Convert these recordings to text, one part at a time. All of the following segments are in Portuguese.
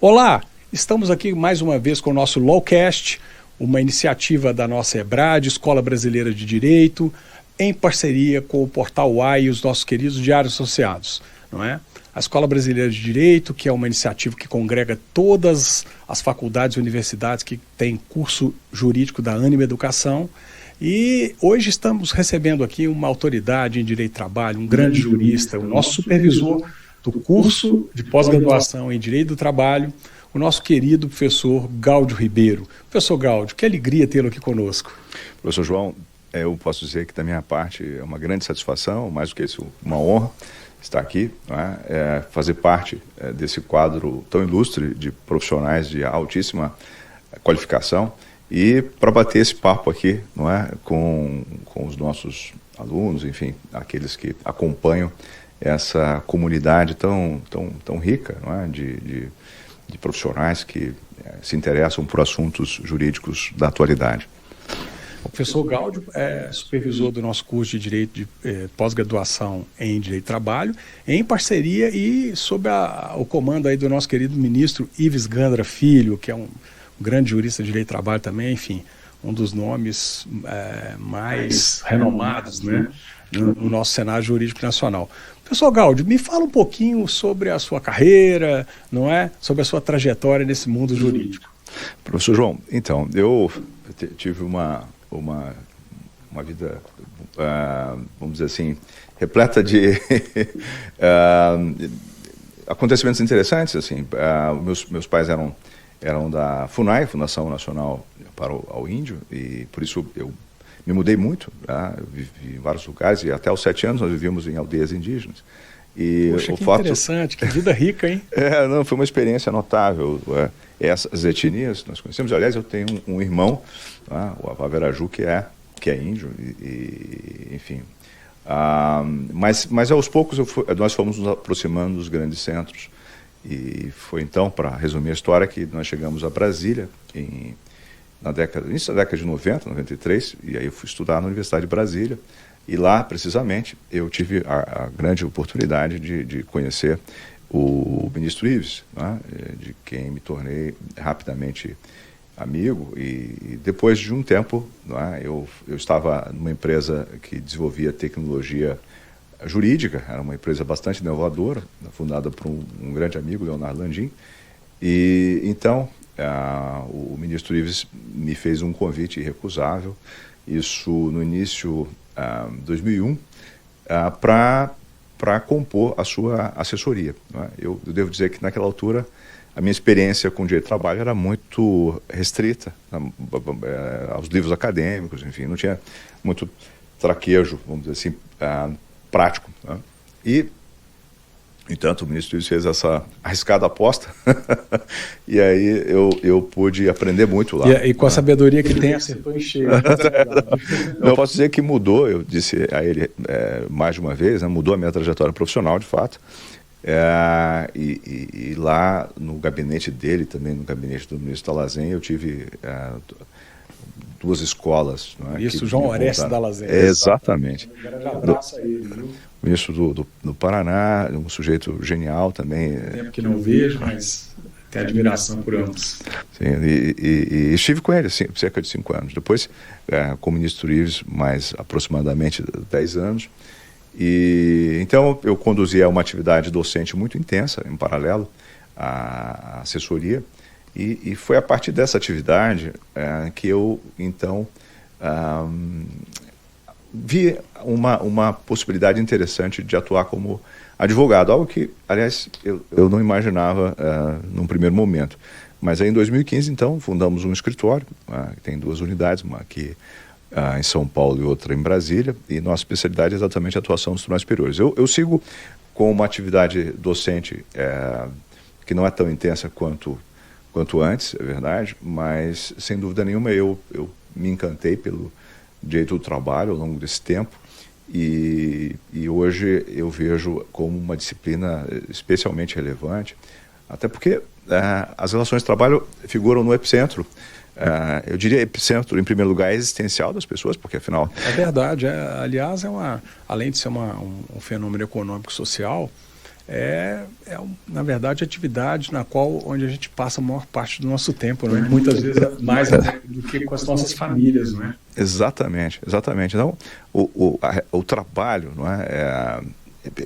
Olá, estamos aqui mais uma vez com o nosso Lawcast, uma iniciativa da nossa EBRAD, Escola Brasileira de Direito, em parceria com o Portal UAI e os nossos queridos diários associados, não é? A Escola Brasileira de Direito, que é uma iniciativa que congrega todas as faculdades e universidades que têm curso jurídico da Ânima Educação. E hoje estamos recebendo aqui uma autoridade em Direito do Trabalho, um grande jurista, o nosso supervisor do curso de pós-graduação em Direito do Trabalho, o nosso querido professor Gáudio Ribeiro. Professor Gáudio, que alegria tê-lo aqui conosco. Professor João, eu posso dizer que da minha parte é uma grande satisfação, mais do que isso, uma honra estar aqui, não é? Fazer parte desse quadro tão ilustre de profissionais de altíssima qualificação e para bater esse papo aqui, não é? com os nossos alunos, enfim, aqueles que acompanham essa comunidade tão rica, não é? de profissionais que se interessam por assuntos jurídicos da atualidade. O professor Gáudio é supervisor do nosso curso de Direito de pós-graduação em Direito do Trabalho, em parceria e sob o comando aí do nosso querido ministro Ives Gandra Filho, que é um grande jurista de Direito do Trabalho também, enfim, um dos nomes mais renomados, né, no nosso cenário jurídico nacional. Professor Gáudio, me fala um pouquinho sobre a sua carreira, não é? Sobre a sua trajetória nesse mundo jurídico. Professor João, então, eu tive uma vida, vamos dizer assim, repleta de acontecimentos interessantes. Assim, meus pais eram da FUNAI, Fundação Nacional para o Índio, e por isso eu me mudei muito, eu vivi em vários lugares, e até aos 7 anos nós vivíamos em aldeias indígenas. E poxa, que interessante, que vida rica, hein? Não, foi uma experiência notável. Essas etnias nós conhecemos. Aliás, eu tenho um irmão, o Apaveraju, que é índio, enfim. Mas aos poucos nós fomos nos aproximando dos grandes centros. E foi então, para resumir a história, que nós chegamos a Brasília, início da década de 90, 93, e aí eu fui estudar na Universidade de Brasília. E lá, precisamente, eu tive a grande oportunidade de conhecer o ministro Ives, né, de quem me tornei rapidamente amigo. E depois de um tempo, né, eu estava numa empresa que desenvolvia tecnologia jurídica, era uma empresa bastante inovadora, fundada por um grande amigo, Leonardo Landim. E então, o ministro Ives me fez um convite irrecusável, isso no início de 2001, para compor a sua assessoria. Não é? Eu devo dizer que naquela altura a minha experiência com direito do trabalho era muito restrita aos livros acadêmicos, enfim, não tinha muito traquejo, vamos dizer assim, prático. Não é? E, entanto, o ministro Ives fez essa arriscada aposta e aí eu pude aprender muito lá. E com a sabedoria que tem, acertou em cheio. Eu posso dizer que mudou, eu disse a ele mais de uma vez, né, mudou a minha trajetória profissional, de fato. E lá no gabinete dele, também no gabinete do ministro Dall'Azen, eu tive 2 escolas. Não é, isso, João Orestes Dall'Azen. Exatamente. Um grande abraço a ele, viu? Ministro do Paraná, um sujeito genial também. Tempo que não vejo, mas tenho admiração por ambos. Sim, e estive com ele cerca de 5 anos. Depois, com o ministro Ives, mais aproximadamente 10 anos. E então eu conduzia uma atividade docente muito intensa, em paralelo à assessoria. E foi a partir dessa atividade que eu, então, vi uma possibilidade interessante de atuar como advogado, algo que, aliás, eu não imaginava num primeiro momento. Mas aí em 2015, então, fundamos um escritório, que tem 2 unidades, uma aqui em São Paulo e outra em Brasília, e nossa especialidade é exatamente a atuação nos tribunais superiores. Eu sigo com uma atividade docente que não é tão intensa quanto antes, é verdade, mas, sem dúvida nenhuma, eu me encantei pelo direito do trabalho ao longo desse tempo, e hoje eu vejo como uma disciplina especialmente relevante, até porque as relações de trabalho figuram no epicentro eu diria epicentro, em primeiro lugar, existencial das pessoas, porque afinal... É verdade. Aliás, além de ser um fenômeno econômico social, na verdade, a atividade onde a gente passa a maior parte do nosso tempo, não é? Muitas vezes mais até do que com as nossas famílias, não é? Exatamente, exatamente. Então, o trabalho, não é,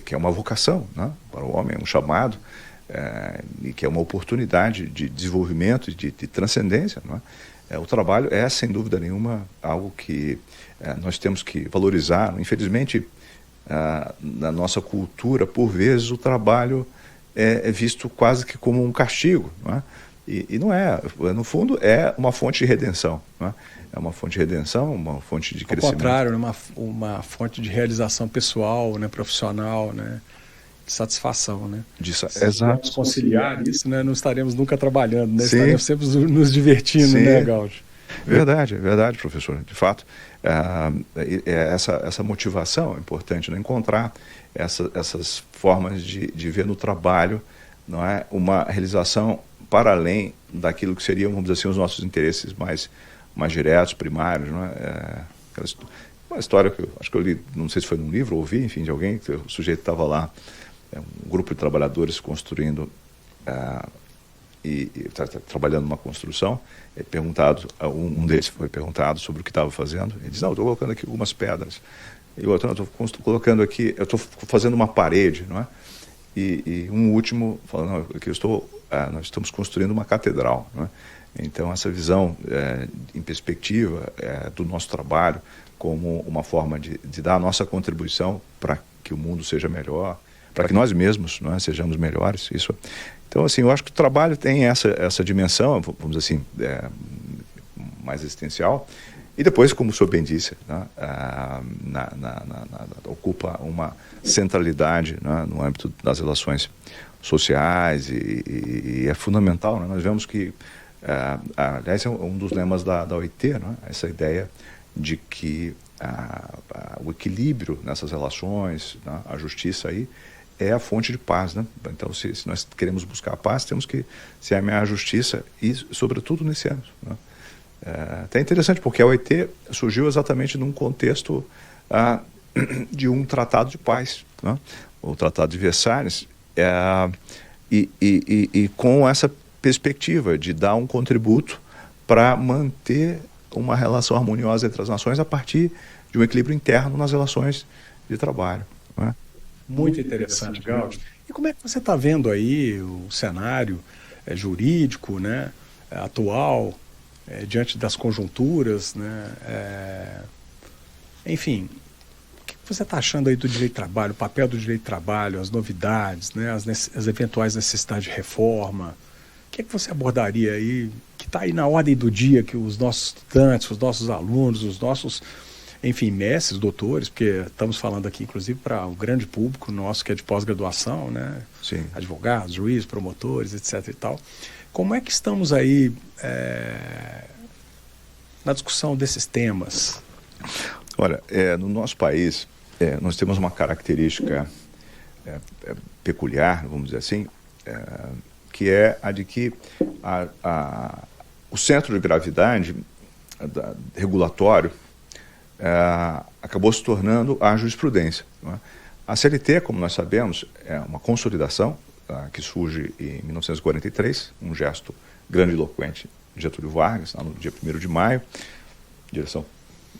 que é uma vocação, né, para o homem, é um chamado, e que é uma oportunidade de desenvolvimento e de transcendência, não é? O trabalho é, sem dúvida nenhuma, algo que nós temos que valorizar. Infelizmente, na nossa cultura, por vezes, o trabalho é visto quase que como um castigo, não é? E não é. No fundo, é uma fonte de redenção, não é? É uma fonte de redenção, uma fonte de crescimento. Ao contrário, uma fonte de realização pessoal, né, profissional, né, de satisfação, né? Se Exato. conciliar isso, né, não estaremos nunca trabalhando, né? Sim. Estaremos sempre nos divertindo, sim, né, Gáudio? Verdade, professor. De fato, essa motivação é importante, né? Encontrar essas formas de ver no trabalho, não é, uma realização para além daquilo que seriam, vamos dizer assim, os nossos interesses mais diretos, primários, não é? Uma história que eu acho que eu li, não sei se foi num livro ou ouvi, enfim, de alguém, que o sujeito estava lá, um grupo de trabalhadores construindo e trabalhando numa construção. Um deles foi perguntado sobre o que estava fazendo. Ele diz: não, eu estou colocando aqui algumas pedras. E o outro: não, eu estou colocando aqui, eu estou fazendo uma parede, não é? E um último falou: não, aqui nós estamos construindo uma catedral, não é? Então, essa visão em perspectiva do nosso trabalho como uma forma de dar a nossa contribuição para que o mundo seja melhor, para que nós mesmos, não é, sejamos melhores. Então, assim, eu acho que o trabalho tem essa dimensão, vamos dizer assim, mais existencial. E depois, como o senhor bem disse, né, ocupa uma centralidade, né, no âmbito das relações sociais e é fundamental, né? Nós vemos que, aliás, é um dos lemas da OIT, né, essa ideia de que o equilíbrio nessas relações, né, a justiça aí, é a fonte de paz, né? Então, se nós queremos buscar a paz, temos que semear a justiça e, sobretudo, nesse âmbito, né? Até interessante, porque a OIT surgiu exatamente num contexto de um tratado de paz, né? O Tratado de Versalhes, e com essa perspectiva de dar um contributo para manter uma relação harmoniosa entre as nações a partir de um equilíbrio interno nas relações de trabalho, né? Muito interessante, Gáudio. E como é que você está vendo aí o cenário jurídico, né, atual, diante das conjunturas, né? Enfim, o que você está achando aí do direito de trabalho, o papel do direito de trabalho, as novidades, né, as eventuais necessidades de reforma? O que você abordaria aí, que está aí na ordem do dia, que os nossos estudantes, os nossos alunos, os nossos, enfim, mestres, doutores, porque estamos falando aqui, inclusive, para o grande público nosso que é de pós-graduação, né? Sim. Advogados, juízes, promotores, etc. e tal. Como é que estamos aí na discussão desses temas? Olha, no nosso país, nós temos uma característica peculiar, vamos dizer assim, que é a de que o centro de gravidade regulatório acabou se tornando a jurisprudência, não é? A CLT, como nós sabemos, é uma consolidação que surge em 1943, um gesto grandiloquente de Getúlio Vargas, no dia 1º de maio, em direção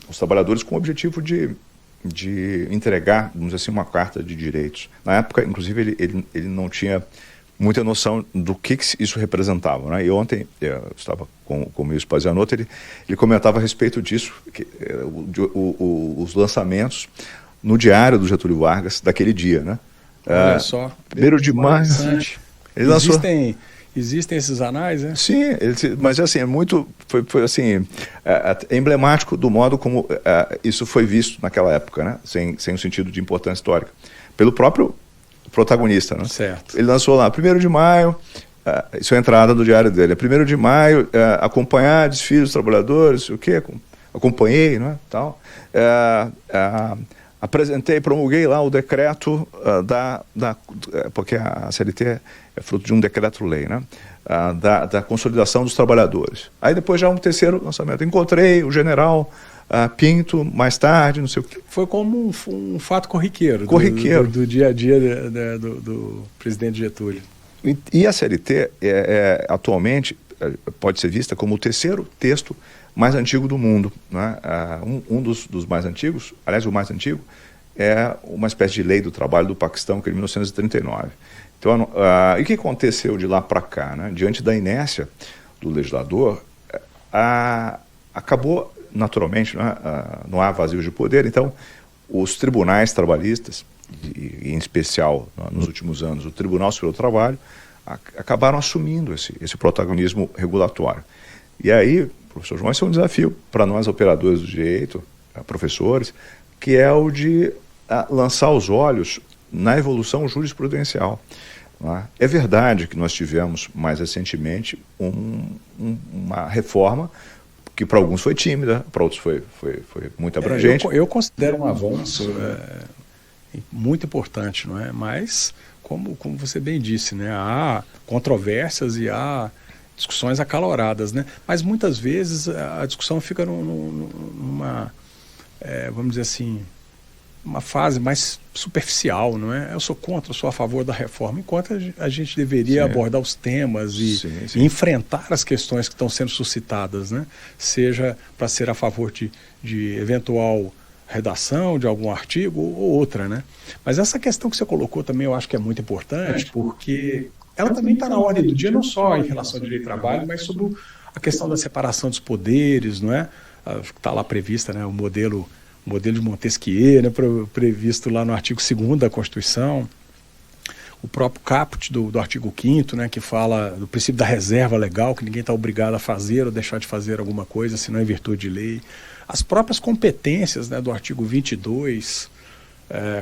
aos trabalhadores, com o objetivo de entregar, vamos dizer assim, uma carta de direitos. Na época, inclusive, ele não tinha muita noção do que isso representava, né? E ontem, eu estava com o meu Spazianotto, ele comentava a respeito disso, os lançamentos no diário do Getúlio Vargas daquele dia, né? Olha só. 1º de maio. Ele Existem esses anais, né? Sim, mas assim, foi assim, emblemático do modo como isso foi visto naquela época, né? Sem um sentido de importância histórica. Pelo próprio protagonista, né? Certo. Ele lançou lá, 1º de maio, isso é a entrada do diário dele, 1º de maio, acompanhar desfile dos trabalhadores, o quê? Acompanhei, não é? Tal. Apresentei, promulguei lá o decreto porque a CLT é fruto de um decreto-lei, né? da consolidação dos trabalhadores. Aí depois já um terceiro lançamento. Encontrei o general Pinto mais tarde, não sei o quê. Foi como um fato corriqueiro. Do dia a dia do presidente Getúlio. E a CLT, atualmente, pode ser vista como o terceiro texto mais antigo do mundo. Né? Um dos mais antigos, aliás, o mais antigo, é uma espécie de lei do trabalho do Paquistão, que é de 1939. Então, e o que aconteceu de lá para cá? Né? Diante da inércia do legislador, acabou, naturalmente, né? Não há vazio de poder, então os tribunais trabalhistas, e em especial nos últimos anos o Tribunal Superior do Trabalho, acabaram assumindo esse protagonismo regulatório. E aí, professor João, esse é um desafio para nós operadores do direito, professores, que é o de lançar os olhos na evolução jurisprudencial. É verdade que nós tivemos mais recentemente uma reforma que para alguns foi tímida, para outros foi muito abrangente. Eu considero um avanço muito importante, não é? Mas, como você bem disse, né? Há controvérsias e há discussões acaloradas, né? Mas muitas vezes a discussão fica numa, vamos dizer assim, uma fase mais superficial, não é? Eu sou contra, eu sou a favor da reforma, enquanto a gente deveria abordar os temas e enfrentar as questões que estão sendo suscitadas, né? Seja para ser a favor de eventual redação de algum artigo ou outra, né? Mas essa questão que você colocou também eu acho que é muito importante, porque ela também está na ordem do dia, não só em relação ao direito do trabalho, mas sobre a questão da separação dos poderes, não é? Está lá prevista, né, o modelo de Montesquieu, né, previsto lá no artigo 2º da Constituição, o próprio caput do artigo 5º, né, que fala do princípio da reserva legal, que ninguém está obrigado a fazer ou deixar de fazer alguma coisa, senão em virtude de lei. As próprias competências, né, do artigo 22,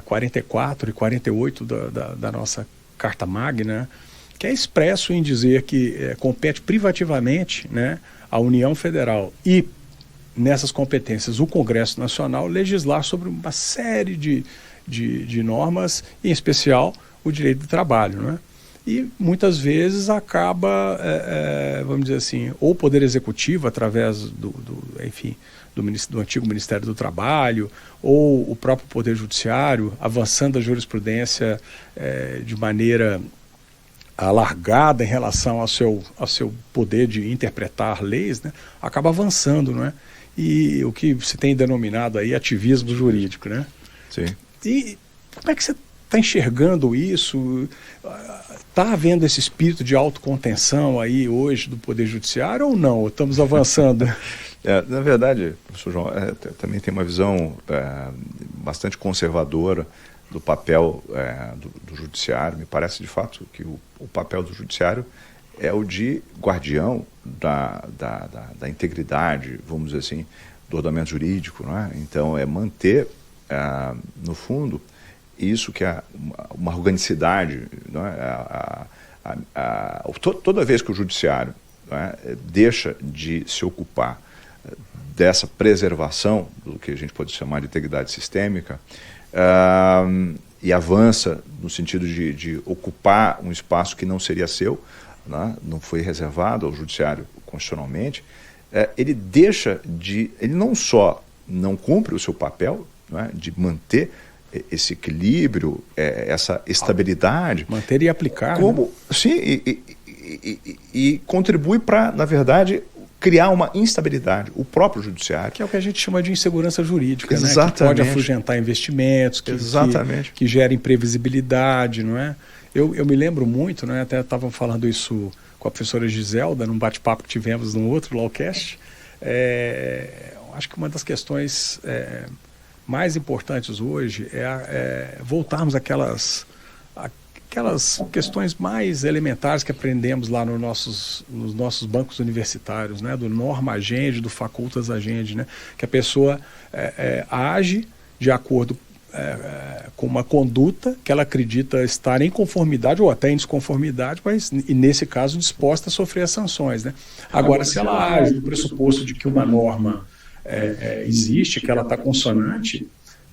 44 e 48 da nossa Carta Magna, que é expresso em dizer que compete privativamente, né, à União Federal e nessas competências o Congresso Nacional legislar sobre uma série de normas, em especial o direito do trabalho, né? E muitas vezes acaba, vamos dizer assim, ou o Poder Executivo através do antigo Ministério do Trabalho, ou o próprio Poder Judiciário, avançando a jurisprudência de maneira alargada em relação ao seu poder de interpretar leis, né? Acaba avançando, não é? E o que se tem denominado aí ativismo jurídico, né? Sim. E como é que você está enxergando isso? Está havendo esse espírito de autocontenção aí hoje do Poder Judiciário ou não? Estamos avançando? Na verdade, professor João, também tem uma visão bastante conservadora do papel do Judiciário. Me parece, de fato, que o papel do Judiciário é o de guardião da integridade, vamos dizer assim, do ordenamento jurídico, não é? Então, é manter, no fundo, isso que é uma organicidade, não é? Toda vez que o Judiciário, não é, deixa de se ocupar dessa preservação do que a gente pode chamar de integridade sistêmica, e avança no sentido de ocupar um espaço que não seria seu, né, não foi reservado ao Judiciário constitucionalmente, ele não só não cumpre o seu papel, né, de manter esse equilíbrio, essa estabilidade. Manter e aplicar. Como, né? Sim, e contribui para, na verdade, criar uma instabilidade, o próprio Judiciário. Que é o que a gente chama de insegurança jurídica, exatamente, né? Que pode afugentar investimentos, que gera imprevisibilidade, não é? Eu me lembro muito, né? Até estava falando isso com a professora Giselda, num bate-papo que tivemos num outro Lawcast. Acho que uma das questões mais importantes hoje é voltarmos àquelas questões mais elementares que aprendemos lá nos nossos bancos universitários, né? Do norma agendi, do facultas agendi, né? Que a pessoa age de acordo com uma conduta que ela acredita estar em conformidade ou até em desconformidade, mas e nesse caso disposta a sofrer as sanções, né? Agora, se ela age no pressuposto de que uma norma existe, que ela está consonante,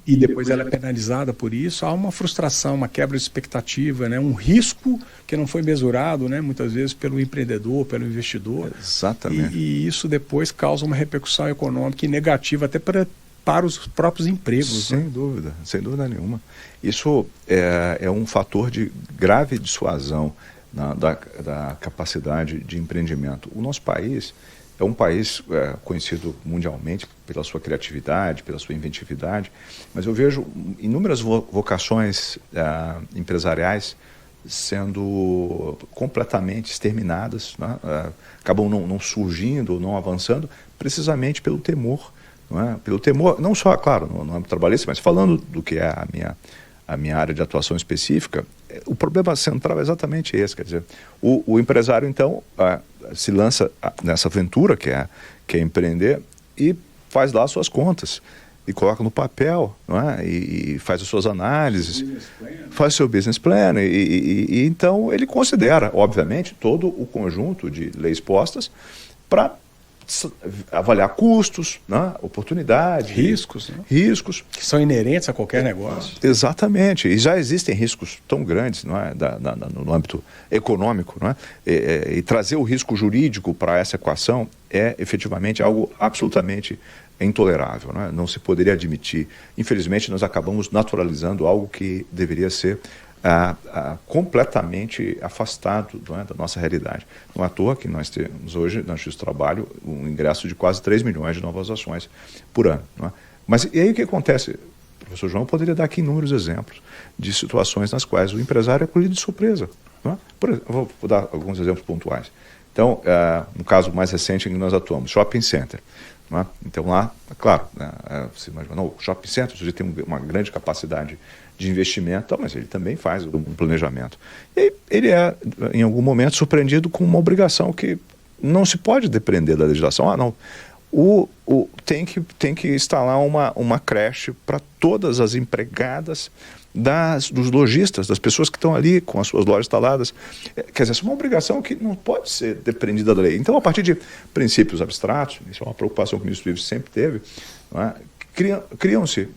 e depois ela é penalizada por isso, há uma frustração, uma quebra de expectativa, né? Um risco que não foi mesurado, né? Muitas vezes pelo empreendedor, pelo investidor. Exatamente. E isso depois causa uma repercussão econômica e negativa até para os próprios empregos. Sem dúvida, sem dúvida nenhuma. Isso é um fator de grave dissuasão da capacidade de empreendimento. O nosso país é um país conhecido mundialmente pela sua criatividade, pela sua inventividade, mas eu vejo inúmeras vocações empresariais sendo completamente exterminadas, né? Acabam não surgindo, não avançando, precisamente pelo temor. Não é? Pelo temor, não só, claro, no âmbito trabalhista, mas falando do que é a minha área de atuação específica, o problema central é exatamente esse, quer dizer, o empresário, então, se lança nessa aventura que é empreender e faz lá as suas contas, e coloca no papel, não é? E faz as suas análises, faz o seu business plan, e então ele considera, obviamente, todo o conjunto de leis postas para avaliar custos, né? Oportunidades, riscos, né? Riscos que são inerentes a qualquer negócio. Exatamente, e já existem riscos tão grandes, não é? No âmbito econômico, não é? E trazer o risco jurídico para essa equação é efetivamente algo absolutamente intolerável, não é? Não se poderia admitir. Infelizmente, nós acabamos naturalizando algo que deveria ser completamente afastado, não é, da nossa realidade. Não é à toa que nós temos hoje, na Justiça do Trabalho, um ingresso de quase 3 milhões de novas ações por ano. Não é? Mas e aí o que acontece? O professor João poderia dar aqui inúmeros exemplos de situações nas quais o empresário é colhido de surpresa. Não é? Por exemplo, vou dar alguns exemplos pontuais. Então, no caso mais recente em que nós atuamos, shopping center. Não é? Então lá, claro, né, você imagina, não, o shopping center já tem uma grande capacidade de investimento, mas ele também faz um planejamento. E ele é, em algum momento, surpreendido com uma obrigação que não se pode depender da legislação. Não, tem que instalar uma creche para todas as empregadas dos lojistas, das pessoas que estão ali com as suas lojas instaladas. Quer dizer, essa é uma obrigação que não pode ser dependida da lei. Então, a partir de princípios abstratos, isso é uma preocupação que o ministro Ives sempre teve, não é? Criam-se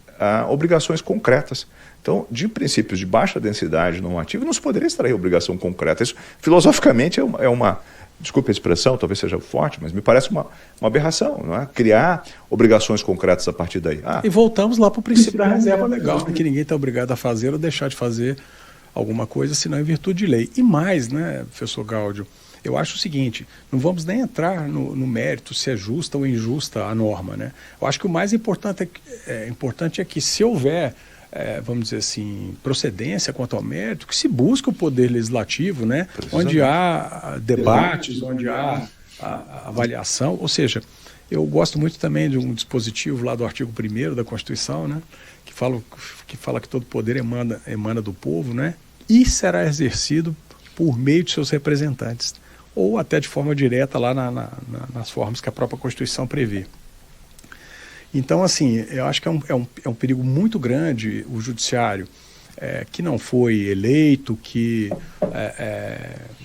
obrigações concretas. Então, de princípios de baixa densidade normativa, não se poderia extrair obrigação concreta. Isso, filosoficamente, é uma desculpe a expressão, talvez seja forte, mas me parece uma aberração, não é? Criar obrigações concretas a partir daí. E voltamos lá para o princípio da reserva legal, que ninguém está obrigado a fazer ou deixar de fazer alguma coisa, senão em virtude de lei. E mais, né, professor Gáudio, eu acho o seguinte, não vamos nem entrar no mérito se é justa ou injusta a norma, né? Eu acho que o mais importante é que se houver vamos dizer assim, procedência quanto ao mérito, que se busque o poder legislativo, né? Onde há debates, onde há avaliação, ou seja, eu gosto muito também de um dispositivo lá do artigo 1º da Constituição, né? Que fala que todo poder emana do povo, né? E será exercido por meio de seus representantes, ou até de forma direta lá nas formas que a própria Constituição prevê. Então, assim, eu acho que é um perigo muito grande o judiciário que não foi eleito, que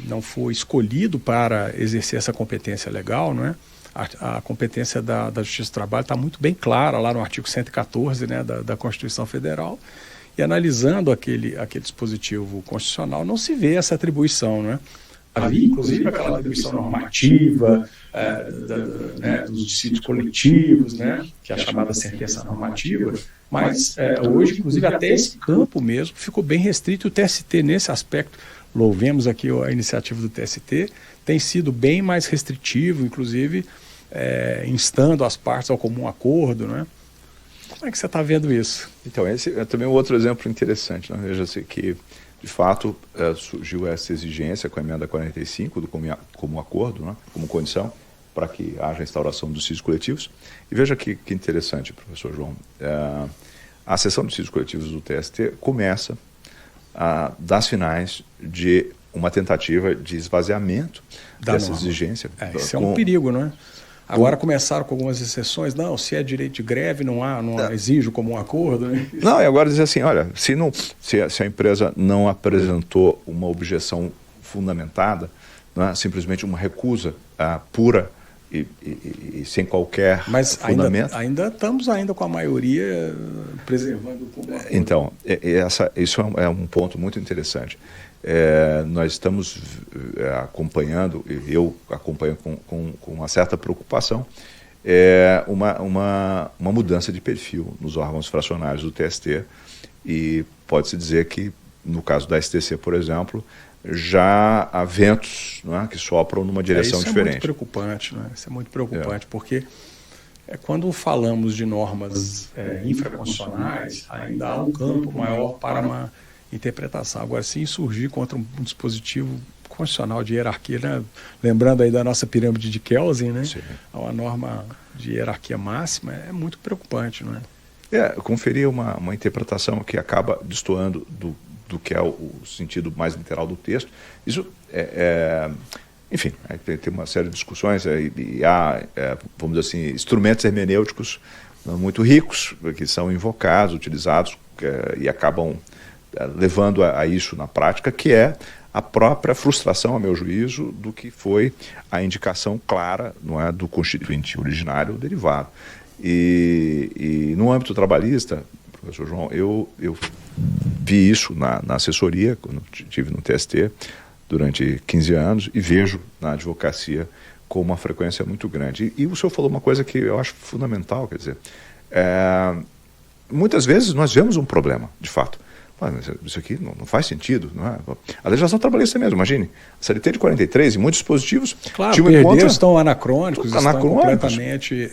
não foi escolhido para exercer essa competência legal, não é? A competência da Justiça do Trabalho está muito bem clara lá no artigo 114, né, da Constituição Federal, e analisando aquele dispositivo constitucional não se vê essa atribuição, não é? Havia, inclusive, aquela atribuição normativa dos dissídios coletivos, né, que é a chamada sentença normativa, mas hoje, inclusive, até esse campo mesmo ficou bem restrito. O TST, nesse aspecto, louvemos aqui a iniciativa do TST, tem sido bem mais restritivo, inclusive instando as partes ao comum acordo, né? Como é que você está vendo isso? Então, esse é também um outro exemplo interessante, né? Veja-se que, de fato, surgiu essa exigência com a emenda 45 do comum acordo, né, como condição para que haja a instauração dos dissídios coletivos. E veja que interessante, professor João, a sessão dos dissídios coletivos do TST começa das finais de uma tentativa de esvaziamento dessa exigência. Isso é um perigo, não é? Agora começaram com algumas exceções, não, se é direito de greve, não exige como um acordo. Né? Não, e agora dizer assim, olha, se a empresa não apresentou uma objeção fundamentada, não é, simplesmente uma recusa pura e sem qualquer fundamento. Mas ainda estamos com a maioria preservando o público. Então, isso é um ponto muito interessante. Nós estamos acompanhando, eu acompanho com uma certa preocupação, uma mudança de perfil nos órgãos fracionários do TST, e pode-se dizer que, no caso da STC, por exemplo, já há ventos, não é, que sopram numa direção diferente. Isso é muito preocupante, não é? Isso é muito preocupante, porque quando falamos de normas infraconstitucionais, ainda há um campo maior para uma interpretação. Agora, se insurgir contra um dispositivo constitucional de hierarquia, né? Lembrando aí da nossa pirâmide de Kelsen, né? Uma norma de hierarquia máxima, é muito preocupante, não é? Conferir uma interpretação que acaba destoando do que é o sentido mais literal do texto. Isso enfim, tem uma série de discussões e há, vamos dizer assim, instrumentos hermenêuticos muito ricos que são invocados, utilizados e acabam levando a isso na prática, que é a própria frustração, a meu juízo, do que foi a indicação clara, não é, do constituinte originário derivado. E no âmbito trabalhista, professor João, eu vi isso na assessoria, quando estive no TST, durante 15 anos, e vejo na advocacia com uma frequência muito grande. E o senhor falou uma coisa que eu acho fundamental, quer dizer, muitas vezes nós vemos um problema, de fato. Mas isso aqui não faz sentido, não é? A legislação trabalhista mesmo, imagine. A CLT de 43 e muitos dispositivos... Claro, estão anacrônicos, estão completamente...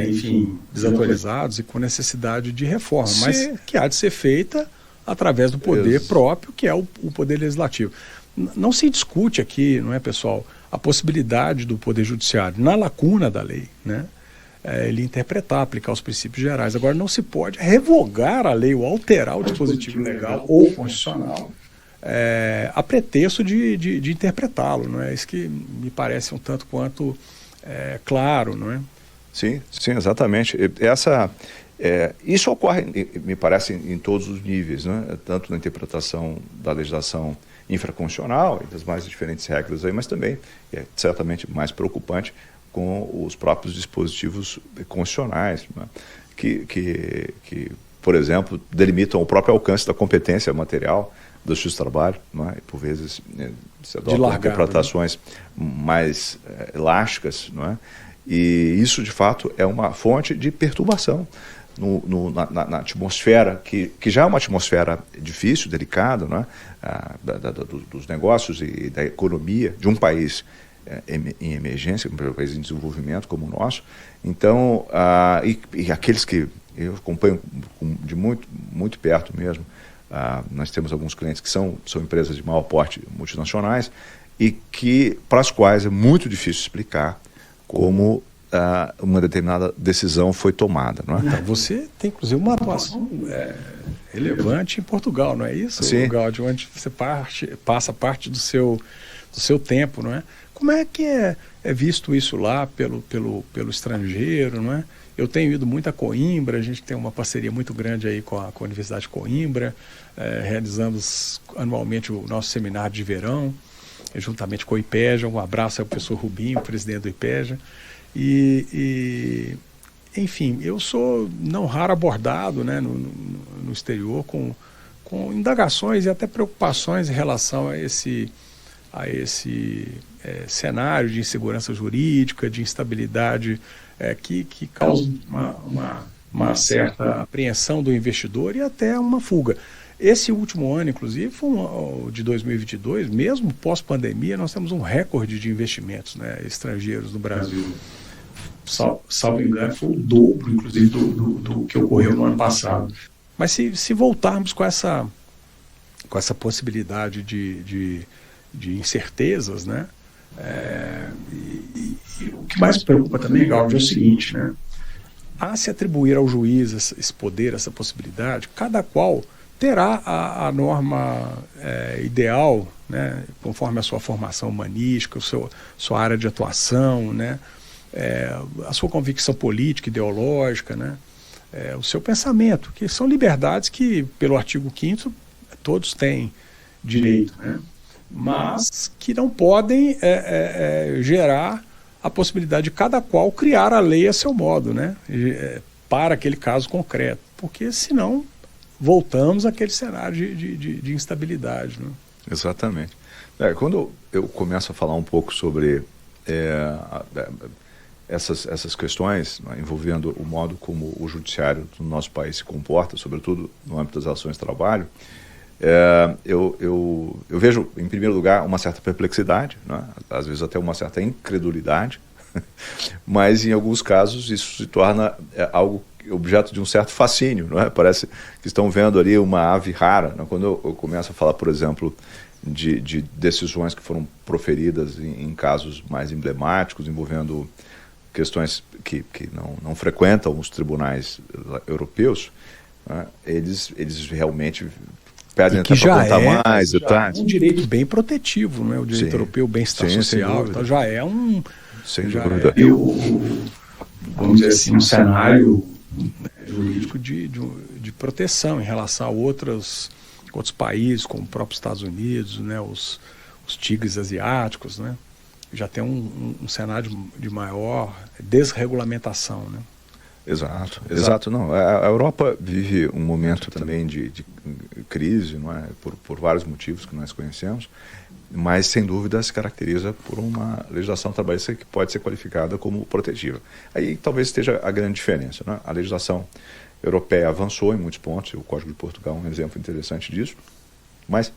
enfim, desatualizados e com necessidade de reforma, Sim. mas que há de ser feita através do poder próprio, que é o poder legislativo. Não se discute aqui, não é, pessoal, a possibilidade do poder judiciário, na lacuna da lei, né, ele interpretar, aplicar os princípios gerais. Agora, não se pode revogar a lei ou alterar o dispositivo legal ou constitucional a pretexto de interpretá-lo, não é? Isso que me parece um tanto quanto claro, não é? Sim, exatamente. Isso ocorre, me parece, em todos os níveis, né? Tanto na interpretação da legislação infraconstitucional e das mais diferentes regras aí, mas também, certamente mais preocupante, com os próprios dispositivos constitucionais, né? que, por exemplo, delimitam o próprio alcance da competência material do Justiça do Trabalho, né? E por vezes se adotam interpretações mais elásticas, não é? E isso, de fato, é uma fonte de perturbação na atmosfera, que já é uma atmosfera difícil, delicada, né? Dos negócios e da economia de um país em emergência, um país em desenvolvimento como o nosso. Então, e aqueles que eu acompanho de muito perto mesmo, nós temos alguns clientes que são empresas de maior porte multinacionais e para as quais é muito difícil explicar como uma determinada decisão foi tomada, não é? Então, você tem, inclusive, uma atuação relevante em Portugal, não é isso? Sim. De onde você passa parte do seu tempo, não é? Como é que é visto isso lá pelo estrangeiro, não é? Eu tenho ido muito a Coimbra, a gente tem uma parceria muito grande aí com a Universidade de Coimbra, realizamos anualmente o nosso seminário de verão, juntamente com o IPEJA. Um abraço ao professor Rubinho, presidente do IPEJA. Enfim, eu sou não raro abordado, né, no exterior com indagações e até preocupações em relação a esse cenário de insegurança jurídica, de instabilidade que causa uma certa apreensão do investidor e até uma fuga. Esse último ano, inclusive, foi de 2022, mesmo pós-pandemia, nós temos um recorde de investimentos, né, estrangeiros no Brasil. Salvo engano, foi o dobro, inclusive, do que ocorreu no ano passado. Mas se voltarmos com essa possibilidade de incertezas, né, e o que mais preocupa também, Galvão, é o seguinte, né, a se atribuir ao juiz esse poder, essa possibilidade, cada qual terá a norma ideal, né, conforme a sua formação humanística, sua área de atuação, né, a sua convicção política, ideológica, né, o seu pensamento, que são liberdades que, pelo artigo 5º, todos têm direito, né, mas que não podem gerar a possibilidade de cada qual criar a lei a seu modo, né? Para aquele caso concreto, porque senão voltamos àquele cenário de instabilidade, né? Exatamente. Quando eu começo a falar um pouco sobre essas questões, né, envolvendo o modo como o judiciário do nosso país se comporta, sobretudo no âmbito das relações de trabalho, eu vejo, em primeiro lugar, uma certa perplexidade, né, às vezes até uma certa incredulidade, mas em alguns casos isso se torna algo objeto de um certo fascínio, não é? Parece que estão vendo ali uma ave rara, né? Quando eu começo a falar, por exemplo, de decisões que foram proferidas em casos mais emblemáticos, envolvendo questões que não frequentam os tribunais europeus, né? Eles realmente pedem até para contar mais detalhes. É um direito bem protetivo, não é? O direito europeu, bem-estar social, então já é um... Sem dúvida. Vamos dizer assim, um cenário jurídico de proteção em relação a outros países, como o próprio Estados Unidos, né, os tigres asiáticos, né, já tem um cenário de maior desregulamentação, né? Exato. Não, a Europa vive um momento também de crise, não é? Por vários motivos que nós conhecemos, mas sem dúvida se caracteriza por uma legislação trabalhista que pode ser qualificada como protetiva. Aí talvez esteja a grande diferença, né? A legislação europeia avançou em muitos pontos, o Código de Portugal é um exemplo interessante disso, mas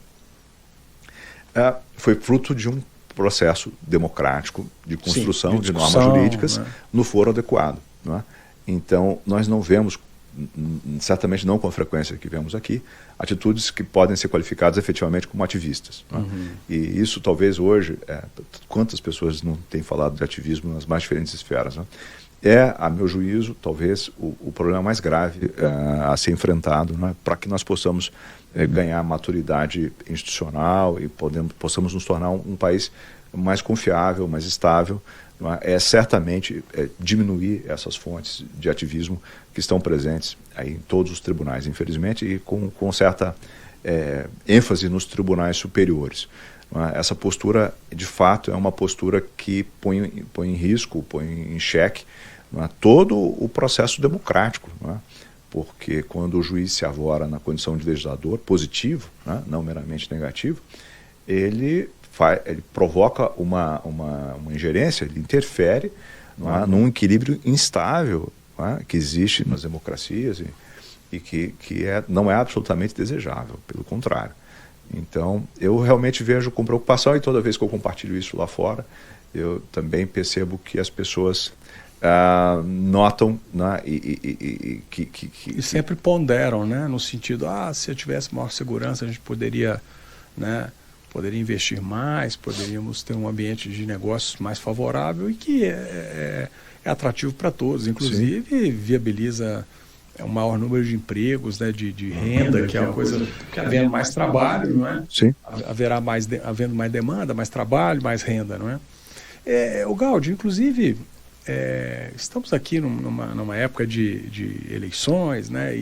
foi fruto de um processo democrático de construção de normas jurídicas, né, no foro adequado, não é? Então, nós não vemos, certamente não com a frequência que vemos aqui, atitudes que podem ser qualificadas efetivamente como ativistas. Né? E isso talvez hoje, quantas pessoas não têm falado de ativismo nas mais diferentes esferas, né? A meu juízo, talvez o problema mais grave a ser enfrentado, né, para que nós possamos ganhar maturidade institucional e possamos nos tornar um país mais confiável, mais estável, certamente diminuir essas fontes de ativismo que estão presentes aí em todos os tribunais, infelizmente, e com certa ênfase nos tribunais superiores. Essa postura, de fato, é uma postura que põe em risco, põe em xeque todo o processo democrático, porque quando o juiz se avora na condição de legislador positivo, não meramente negativo, ele provoca uma ingerência, ele interfere num equilíbrio instável que existe nas democracias e que não é absolutamente desejável, pelo contrário. Então, eu realmente vejo com preocupação, e toda vez que eu compartilho isso lá fora, eu também percebo que as pessoas notam, né, e sempre ponderam, né, no sentido, se eu tivesse maior segurança, a gente poderia, né, investir mais, poderíamos ter um ambiente de negócios mais favorável e que é atrativo para todos, inclusive viabiliza um maior número de empregos, né, de renda, que é uma coisa que havendo mais trabalho, não é? Sim. Havendo mais demanda, mais trabalho, mais renda, não é? O Gaudi, inclusive, estamos aqui numa época de eleições, né,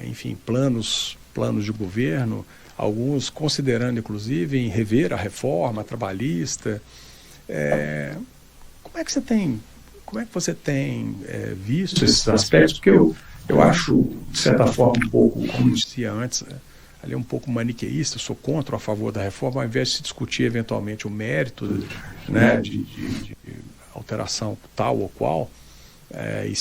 enfim, planos de governo, alguns considerando, inclusive, em rever a reforma trabalhista. Como é que você tem visto esses aspectos? Porque eu acho, de certa forma, um pouco, como eu dizia antes, ali um pouco maniqueísta, sou contra ou a favor da reforma, ao invés de se discutir eventualmente o mérito, né, de alteração tal ou qual, e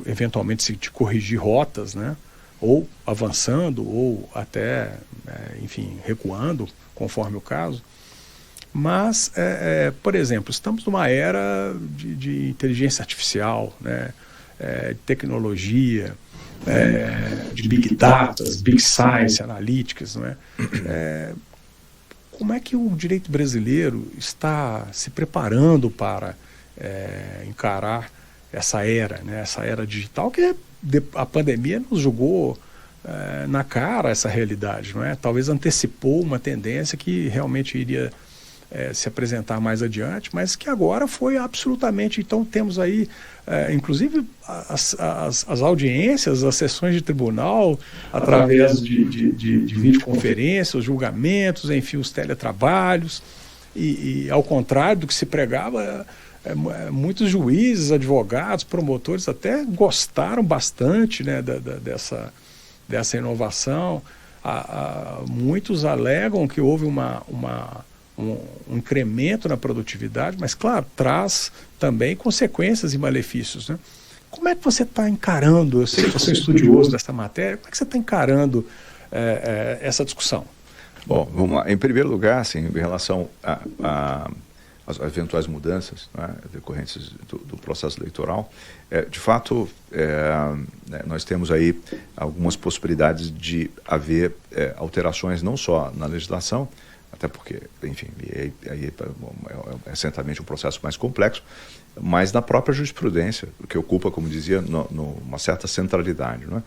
eventualmente se corrigir rotas, né, ou avançando, ou até, enfim, recuando, conforme o caso. Mas, por exemplo, estamos numa era de inteligência artificial, né, de tecnologia, de big data, big science, analíticas, não é? Como é que o direito brasileiro está se preparando para encarar essa era, né, essa era digital, que a pandemia nos jogou na cara essa realidade, não é? Talvez antecipou uma tendência que realmente iria se apresentar mais adiante, mas que agora foi absolutamente... Então temos aí, inclusive, as audiências, as sessões de tribunal, através de videoconferências, os julgamentos, enfim, os teletrabalhos. e ao contrário do que se pregava, muitos juízes, advogados, promotores até gostaram bastante, né, dessa inovação. Muitos alegam que houve um incremento na produtividade, mas, claro, traz também consequências e malefícios, né? Como é que você está encarando, eu sei que você é estudioso dessa matéria, como é que você está encarando essa discussão? Bom, vamos lá. Em primeiro lugar, assim, em relação às eventuais mudanças, né, decorrentes do processo eleitoral, de fato, nós temos aí algumas possibilidades de haver alterações não só na legislação, até porque, enfim, aí é certamente um processo mais complexo, mas na própria jurisprudência, que ocupa, como dizia, uma certa centralidade, não é?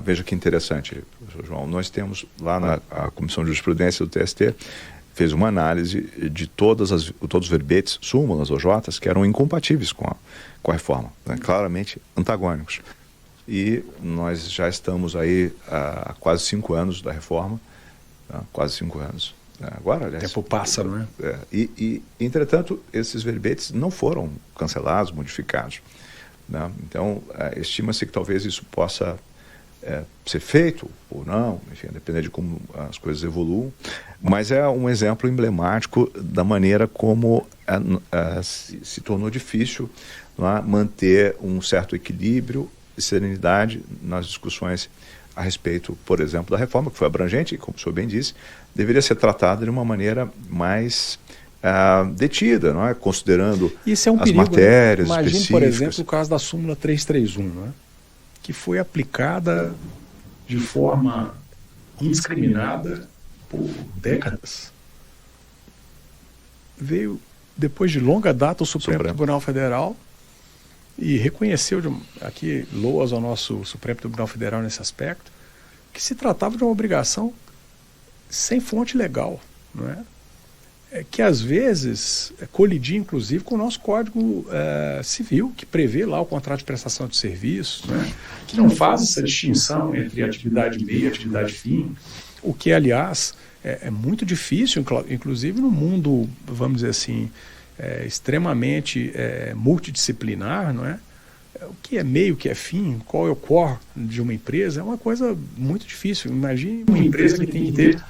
Veja que interessante, professor João, nós temos lá na Comissão de Jurisprudência do TST, fez uma análise de todos os verbetes, súmulas ou jotas, que eram incompatíveis com a reforma, né? Claramente antagônicos. E nós já estamos aí há quase 5 anos da reforma, quase 5 anos. Agora, aliás, o tempo passa, não é? Entretanto, esses verbetes não foram cancelados, modificados, né? Então, estima-se que talvez isso possa ser feito ou não, enfim, depende de como as coisas evoluam, mas é um exemplo emblemático da maneira como se tornou difícil, não é, manter um certo equilíbrio e serenidade nas discussões a respeito, por exemplo, da reforma, que foi abrangente e, como o senhor bem disse, deveria ser tratada de uma maneira mais detida, não é? Considerando isso é um as perigo, matérias né? Imagine, específicas. por exemplo, o caso da súmula 331, não é? Que foi aplicada de forma indiscriminada por décadas. Veio, depois de longa data, o Supremo Tribunal Federal e reconheceu, aqui loas ao nosso Supremo Tribunal Federal nesse aspecto, que se tratava de uma obrigação sem fonte legal, não é? Que às vezes colidia inclusive com o nosso Código Civil, que prevê lá o contrato de prestação de serviços, né? Que não faz essa distinção entre atividade meio e atividade fim, o que, aliás, é muito difícil, inclusive no mundo, vamos dizer assim, extremamente multidisciplinar, não é? O que é meio, o que é fim, qual é o core de uma empresa, é uma coisa muito difícil. Imagine uma empresa que tem que ter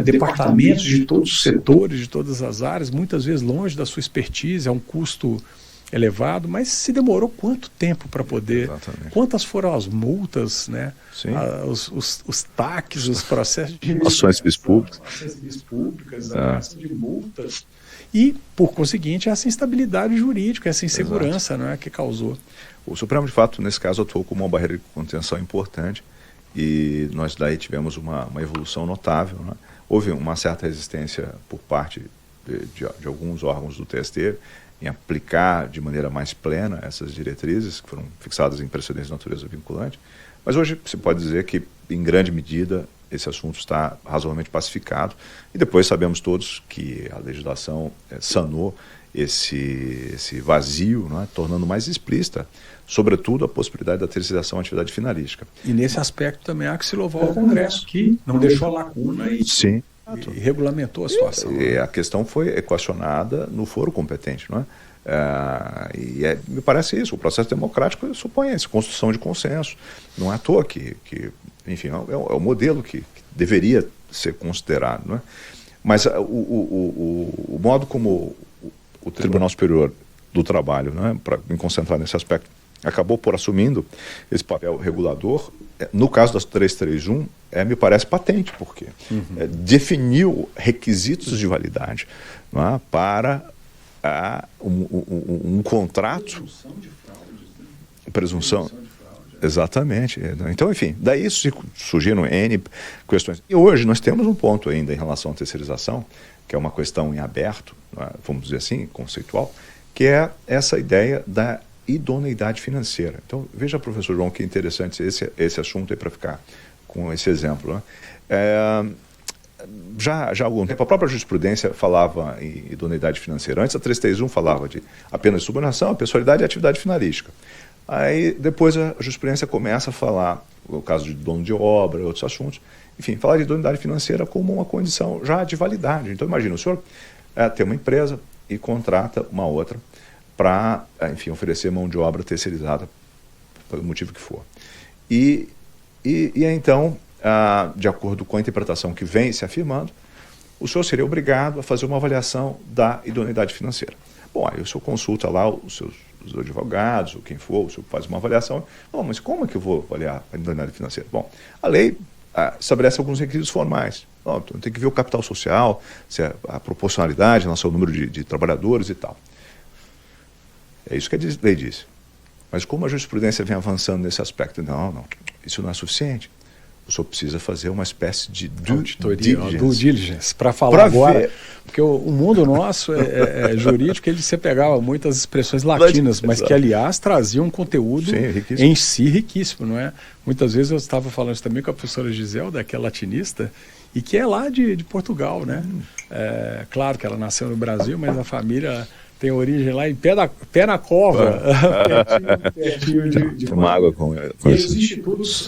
departamentos de todos os setores, de todas as áreas, muitas vezes longe da sua expertise, é um custo elevado, mas se demorou quanto tempo para poder... Exatamente. Quantas foram as multas, né? Os TACs, os processos de... Ações civis públicas, a ação de multas. E, por conseguinte, essa instabilidade jurídica, essa insegurança, não é, que causou. O Supremo, de fato, nesse caso, atuou como uma barreira de contenção importante e nós daí tivemos uma evolução notável, né? Houve uma certa resistência por parte de alguns órgãos do TST em aplicar de maneira mais plena essas diretrizes que foram fixadas em precedentes de natureza vinculante, mas hoje se pode dizer que, em grande medida, esse assunto está razoavelmente pacificado e depois sabemos todos que a legislação sanou esse vazio, não é? Tornando mais explícita, sobretudo, a possibilidade da terceirização da atividade finalística. E nesse aspecto também há que se louvar o Congresso, que não deixou a lacuna e regulamentou a situação. E a questão foi equacionada no foro competente, não é? Me parece isso, o processo democrático supõe essa construção de consenso. Não é à toa que enfim, é o modelo que deveria ser considerado, não é? Mas o modo como o Tribunal Superior do Trabalho, não é, para me concentrar nesse aspecto, acabou por assumindo esse papel regulador, no caso das 331, me parece patente, porque definiu requisitos de validade, não é, para um contrato. Presunção. Exatamente. Então, enfim, daí surgiram N questões. E hoje nós temos um ponto ainda em relação à terceirização, que é uma questão em aberto, vamos dizer assim, conceitual, que é essa ideia da idoneidade financeira. Então, veja, professor João, que interessante esse assunto aí para ficar com esse exemplo, né? Já há algum tempo, a própria jurisprudência falava em idoneidade financeira. Antes, a 331 falava de apenas subordinação, pessoalidade e atividade finalística. Aí, depois, a jurisprudência começa a falar, no caso de dono de obra, outros assuntos, enfim, falar de idoneidade financeira como uma condição já de validade. Então, imagina, o senhor tem uma empresa e contrata uma outra para, enfim, oferecer mão de obra terceirizada, pelo motivo que for. E então, de acordo com a interpretação que vem se afirmando, o senhor seria obrigado a fazer uma avaliação da idoneidade financeira. Bom, aí o senhor consulta lá os advogados, ou quem for, o senhor faz uma avaliação. Bom, mas como é que eu vou avaliar a idoneidade financeira? Bom, a lei estabelece alguns requisitos formais. Bom, então tem que ver o capital social, se a proporcionalidade, nosso número de trabalhadores e tal. É isso que a lei diz. Mas como a jurisprudência vem avançando nesse aspecto? Não, isso não é suficiente. O senhor precisa fazer uma espécie de due diligence. Para falar agora, porque o mundo nosso é jurídico, você pegava muitas expressões latinas, mas que, aliás, traziam um conteúdo em si riquíssimo, não é? Muitas vezes eu estava falando isso também com a professora Giselda, que é latinista, e que é lá de Portugal, né? Claro que ela nasceu no Brasil, mas a família tem origem lá em pé na cova, pertinho de uma água com e os institutos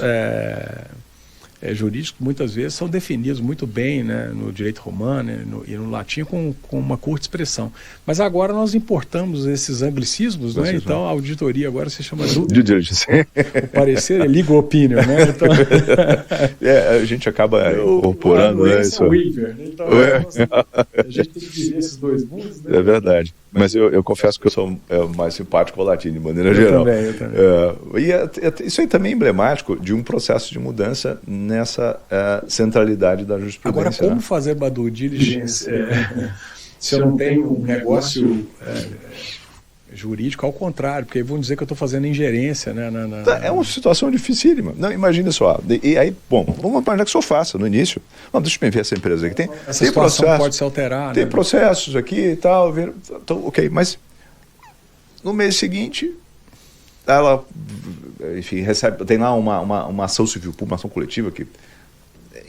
jurídicos muitas vezes são definidos muito bem, né, no direito romano e no latim com uma curta expressão. Mas agora nós importamos esses anglicismos, né? Então a auditoria agora se chama due diligence. O parecer é legal opinion, né? Então, a gente acaba incorporando isso. Então a gente tem que viver esses dois mundos, né? É verdade. Mas eu confesso que eu sou mais simpático ao latim, de maneira geral. Eu também. Isso aí também é emblemático de um processo de mudança nessa centralidade da jurisprudência. Agora, como fazer uma due diligence se eu não tenho um negócio jurídico? Ao contrário, porque aí vão dizer que eu estou fazendo ingerência. Né, É uma situação dificílima. Não, imagina só. E aí, bom, vamos imaginar que o senhor faça no início. Deixa eu ver essa empresa aqui. Essa situação pode se alterar. Tem processos aqui e tal. Então, ok, mas no mês seguinte, ela, enfim, tem lá uma ação civil pública, uma ação coletiva que...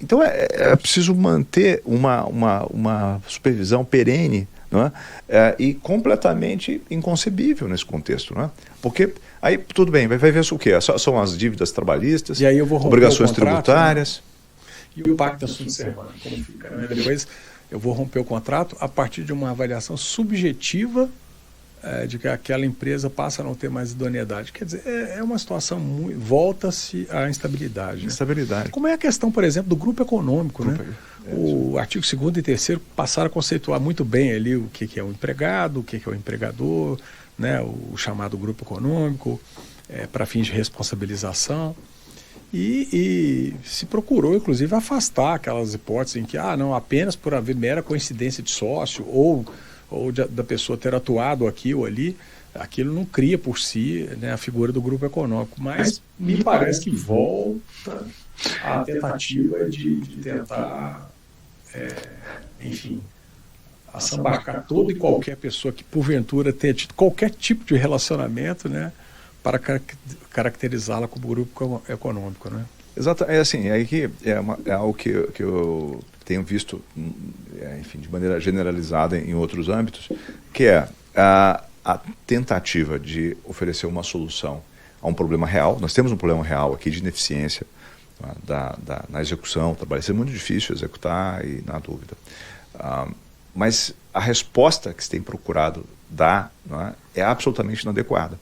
Então é preciso manter uma supervisão perene, não é? E completamente inconcebível nesse contexto, não é? Porque aí tudo bem, vai ver o quê? São as dívidas trabalhistas, e aí eu vou obrigações o contrato, tributárias. Né? E o impacto da subservância, como fica, né? Depois eu vou romper o contrato a partir de uma avaliação subjetiva de que aquela empresa passa a não ter mais idoneidade. Quer dizer, é uma situação muito... Volta-se à instabilidade. Instabilidade. Né? Como é a questão, por exemplo, do grupo econômico, né? O artigo 2º e 3º passaram a conceituar muito bem ali o que é o empregado, o que é o empregador, né? O chamado grupo econômico, para fins de responsabilização. E se procurou, inclusive, afastar aquelas hipóteses em que, apenas por haver mera coincidência de sócio ou da pessoa ter atuado aqui ou ali, aquilo não cria por si, né, a figura do grupo econômico. Mas me parece que volta a tentativa de tentar, enfim, assambarcar toda e qualquer pessoa que porventura tenha tido qualquer tipo de relacionamento, né, para caracterizá-la como grupo econômico, né? Exato, aí que é algo que eu tenho visto, enfim, de maneira generalizada em outros âmbitos, que é a tentativa de oferecer uma solução a um problema real. Nós temos um problema real aqui de ineficiência na execução, trabalho. Isso é muito difícil executar e não há dúvida. Mas a resposta que se tem procurado dar, não é absolutamente inadequada.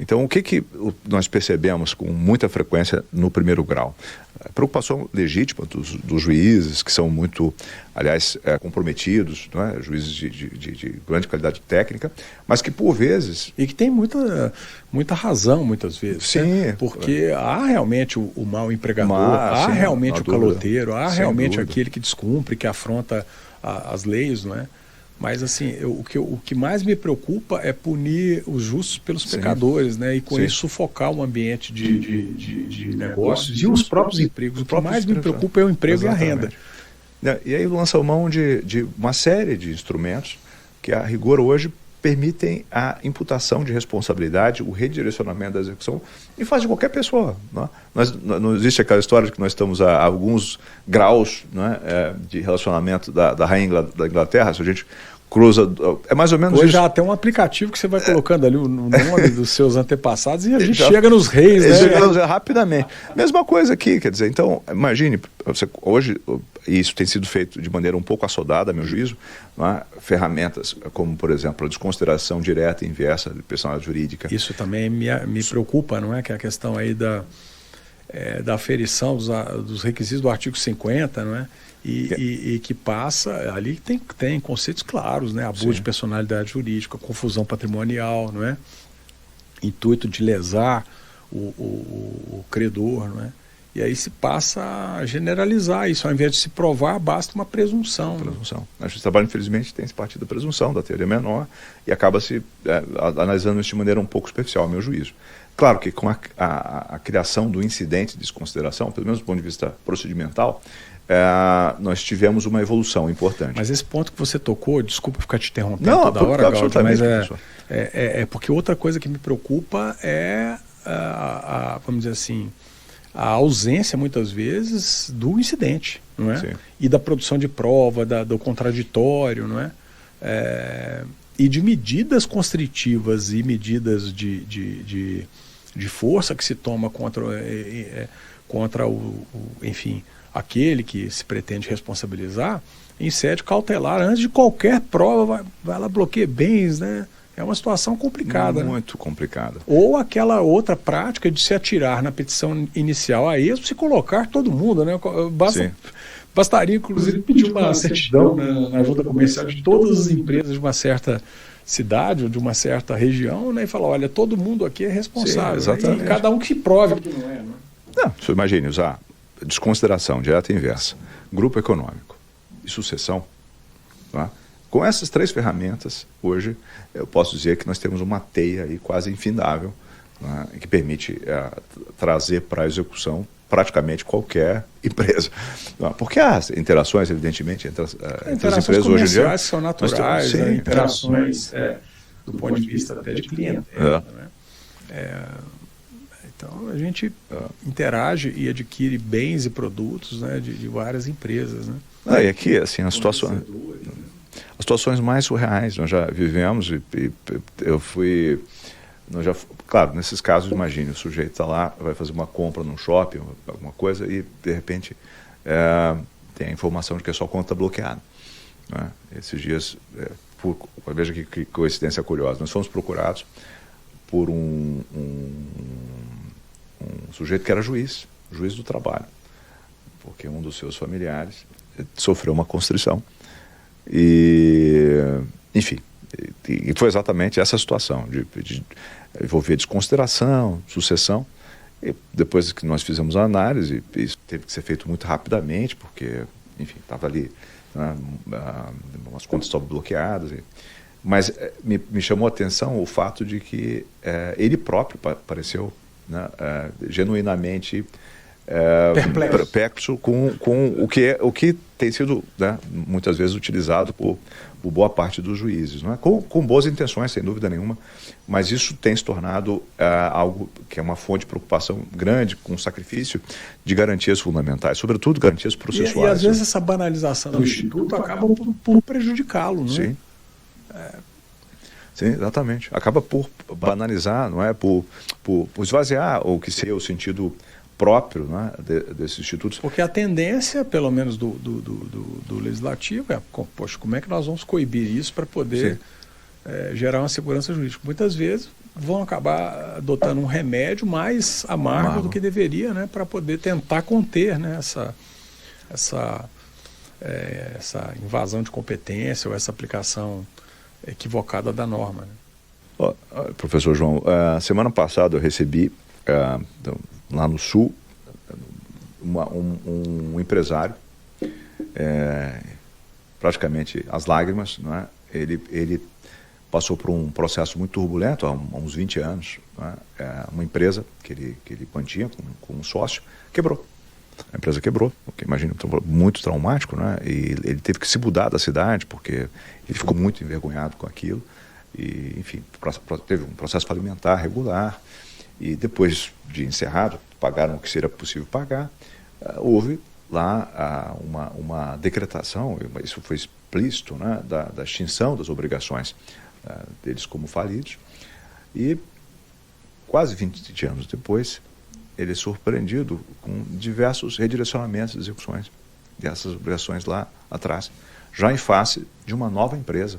Então, o que nós percebemos com muita frequência no primeiro grau? A preocupação legítima dos juízes, que são muito, aliás, comprometidos, não é? Juízes de grande qualidade técnica, mas que por vezes... E que tem muita razão, muitas vezes. Sim. Né? Porque há realmente o mau empregador, há realmente o caloteiro, há realmente aquele que descumpre, que afronta as leis, não é? Mas, assim, o que mais me preocupa é punir os justos pelos pecadores, né? E com isso sufocar um ambiente de negócios e os próprios empregos. O que mais me preocupa é o emprego e a renda. E aí lança mão de uma série de instrumentos que, a rigor, hoje permitem a imputação de responsabilidade, o redirecionamento da execução em face de qualquer pessoa. Não é? Não existe aquela história de que nós estamos a alguns graus, não é, de relacionamento da rainha da Inglaterra. Se a gente cruza, é mais ou menos Hoje isso. já tem um aplicativo que você vai colocando ali o nome dos seus antepassados e a gente chega nos reis, né? Chega rapidamente. Mesma coisa aqui, quer dizer, então, imagine, hoje, isso tem sido feito de maneira um pouco assodada, a meu juízo, não é? Ferramentas como, por exemplo, a desconsideração direta e inversa de personalidade jurídica. Isso também me preocupa, não é? Que é a questão aí da aferição dos requisitos do artigo 50, não é? E que passa, ali tem conceitos claros, né? Abuso de personalidade jurídica, confusão patrimonial, não é? Intuito de lesar o credor, não é? E aí se passa a generalizar isso, ao invés de se provar, basta uma presunção. Presunção. A justiça do trabalho, infelizmente, tem esse partido da presunção, da teoria menor, e acaba se analisando isso de maneira um pouco superficial, ao meu juízo. Claro que com a criação do incidente de desconsideração, pelo menos do ponto de vista procedimental, nós tivemos uma evolução importante. Mas esse ponto que você tocou, desculpa ficar te interrompendo toda hora, Gaudio, mas é porque outra coisa que me preocupa é, vamos dizer assim, a ausência, muitas vezes, do incidente, não é? Sim. E da produção de prova, do contraditório, não é? E de medidas constritivas e medidas de força que se toma contra enfim, aquele que se pretende responsabilizar em sede cautelar, antes de qualquer prova, vai lá, bloqueia bens, né? É uma situação complicada. Muito complicada. Ou aquela outra prática de se atirar na petição inicial a esmo, se colocar todo mundo, né? Bastaria, inclusive, pedir uma certidão na junta comercial de todas as empresas de uma certa cidade ou de uma certa região, né? E falar, olha, todo mundo aqui é responsável. Sim, exatamente. E cada um que se prove que não é. Né? Não, você imagine usar desconsideração direta e inversa, grupo econômico e sucessão, tá? Com essas três ferramentas, hoje, eu posso dizer que nós temos uma teia aí quase infindável, né, que permite trazer para a execução praticamente qualquer empresa. Porque há interações, evidentemente, entre as empresas hoje em dia. Interações são naturais, interações do ponto de vista até de cliente. Então, a gente interage e adquire bens e produtos, né, de várias empresas. Né? E aqui, assim, as situações mais surreais nós já vivemos claro, nesses casos, imagine, o sujeito está lá, vai fazer uma compra num shopping, alguma coisa, e de repente tem a informação de que a sua conta está bloqueada. Né? Esses dias, veja que coincidência curiosa, nós fomos procurados por um sujeito que era juiz do trabalho, porque um dos seus familiares sofreu uma constrição. Enfim, e foi exatamente essa situação de envolver desconsideração, sucessão. E depois que nós fizemos a análise, isso teve que ser feito muito rapidamente, porque, enfim, estava ali, né, as contas estavam bloqueadas. Mas me chamou a atenção o fato de que ele próprio pareceu, né, genuinamente perplexo com o que tem sido, né, muitas vezes utilizado por boa parte dos juízes, não é? Com boas intenções, sem dúvida nenhuma, mas isso tem se tornado algo que é uma fonte de preocupação grande, com sacrifício de garantias fundamentais, sobretudo garantias processuais. E às vezes essa banalização do Instituto acaba por prejudicá-lo, não é? Sim. Sim, exatamente. Acaba por banalizar, não é? Por esvaziar o que seria o sentido próprio, né, desses institutos. Porque a tendência, pelo menos do legislativo, poxa, como é que nós vamos coibir isso para poder gerar uma segurança jurídica? Muitas vezes vão acabar adotando um remédio mais amargo do que deveria, né, para poder tentar conter, né, essa invasão de competência ou essa aplicação equivocada da norma. Né? Professor João, semana passada eu recebi lá no Sul um empresário, praticamente às lágrimas, não é? Ele passou por um processo muito turbulento há uns 20 anos, não é? Uma empresa que ele mantinha com um sócio quebrou. A empresa quebrou, o que imagino muito traumático, né? E ele teve que se mudar da cidade porque ele ficou muito envergonhado com aquilo. E, enfim, teve um processo falimentar regular. E depois de encerrado, pagaram o que seria possível pagar. Houve lá uma decretação, isso foi implícito, né, da extinção das obrigações deles como falidos. E quase 20 anos depois, ele é surpreendido com diversos redirecionamentos de execuções dessas obrigações lá atrás, já em face de uma nova empresa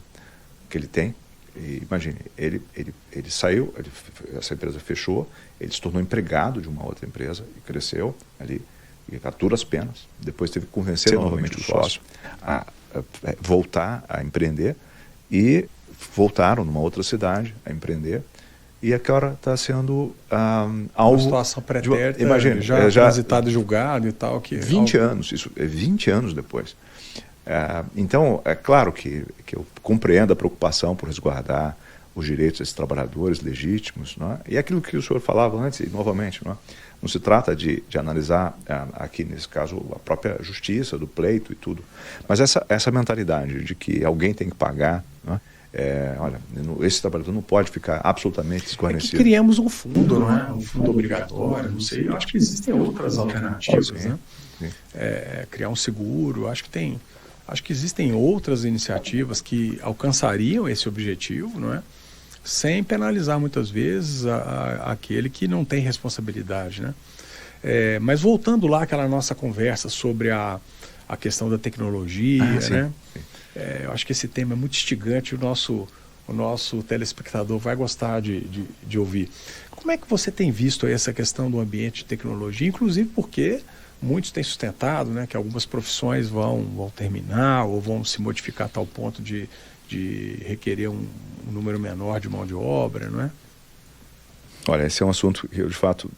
que ele tem. E, imagine, ele saiu, essa empresa fechou, ele se tornou empregado de uma outra empresa e cresceu ali, e a duras penas. Depois teve que convencer novamente o sócio a voltar a empreender, e voltaram numa outra cidade a empreender. E agora está sendo algo... Uma situação pretérita, imagina, já transitado e julgado e tal. 20 anos, isso é 20 anos depois. Então, é claro que eu compreendo a preocupação por resguardar os direitos desses trabalhadores legítimos, não é? E aquilo que o senhor falava antes, e novamente, não é? Não se trata de analisar, aqui nesse caso, a própria justiça do pleito e tudo, mas essa mentalidade de que alguém tem que pagar, não é? Olha, esse trabalhador não pode ficar absolutamente desguarnecido. Que criamos um fundo, não é? Um fundo obrigatório, não sei. Eu acho que existem outras alternativas, né? Criar um seguro, acho que existem outras iniciativas que alcançariam esse objetivo, não é? Sem penalizar muitas vezes aquele que não tem responsabilidade, né? Mas voltando lá àquela nossa conversa sobre a questão da tecnologia, né? Sim. Eu acho que esse tema é muito instigante, o nosso telespectador vai gostar de ouvir. Como é que você tem visto aí essa questão do ambiente de tecnologia, inclusive porque muitos têm sustentado, né, que algumas profissões vão terminar ou vão se modificar a tal ponto de requerer um número menor de mão de obra, não é? Olha, esse é um assunto que eu, de fato,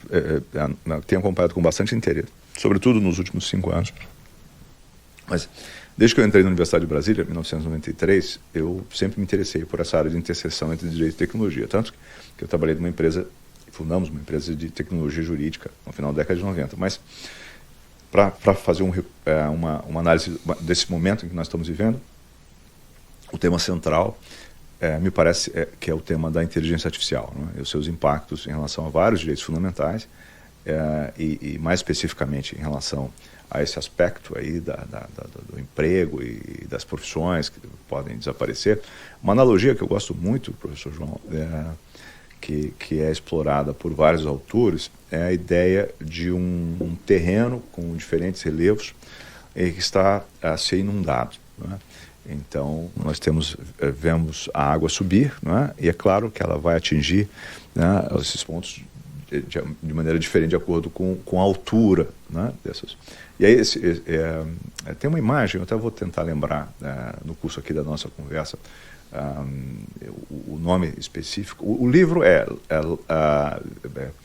tenho acompanhado com bastante interesse, sobretudo nos últimos 5 anos. Mas desde que eu entrei na Universidade de Brasília, em 1993, eu sempre me interessei por essa área de interseção entre direito e tecnologia. Tanto que eu trabalhei numa empresa, fundamos uma empresa de tecnologia jurídica no final da década de 90. Mas para fazer uma análise desse momento em que nós estamos vivendo, o tema central me parece que é o tema da inteligência artificial, né? E os seus impactos em relação a vários direitos fundamentais, e mais especificamente em relação a esse aspecto aí do emprego e das profissões que podem desaparecer. Uma analogia que eu gosto muito, professor João, que é explorada por vários autores, é a ideia de um terreno com diferentes relevos que está a ser inundado, né? Então, nós vemos a água subir, né? E é claro que ela vai atingir, né, esses pontos de maneira diferente, de acordo com a altura, né, dessas. E aí tem uma imagem, eu até vou tentar lembrar no curso aqui da nossa conversa, o nome específico. O livro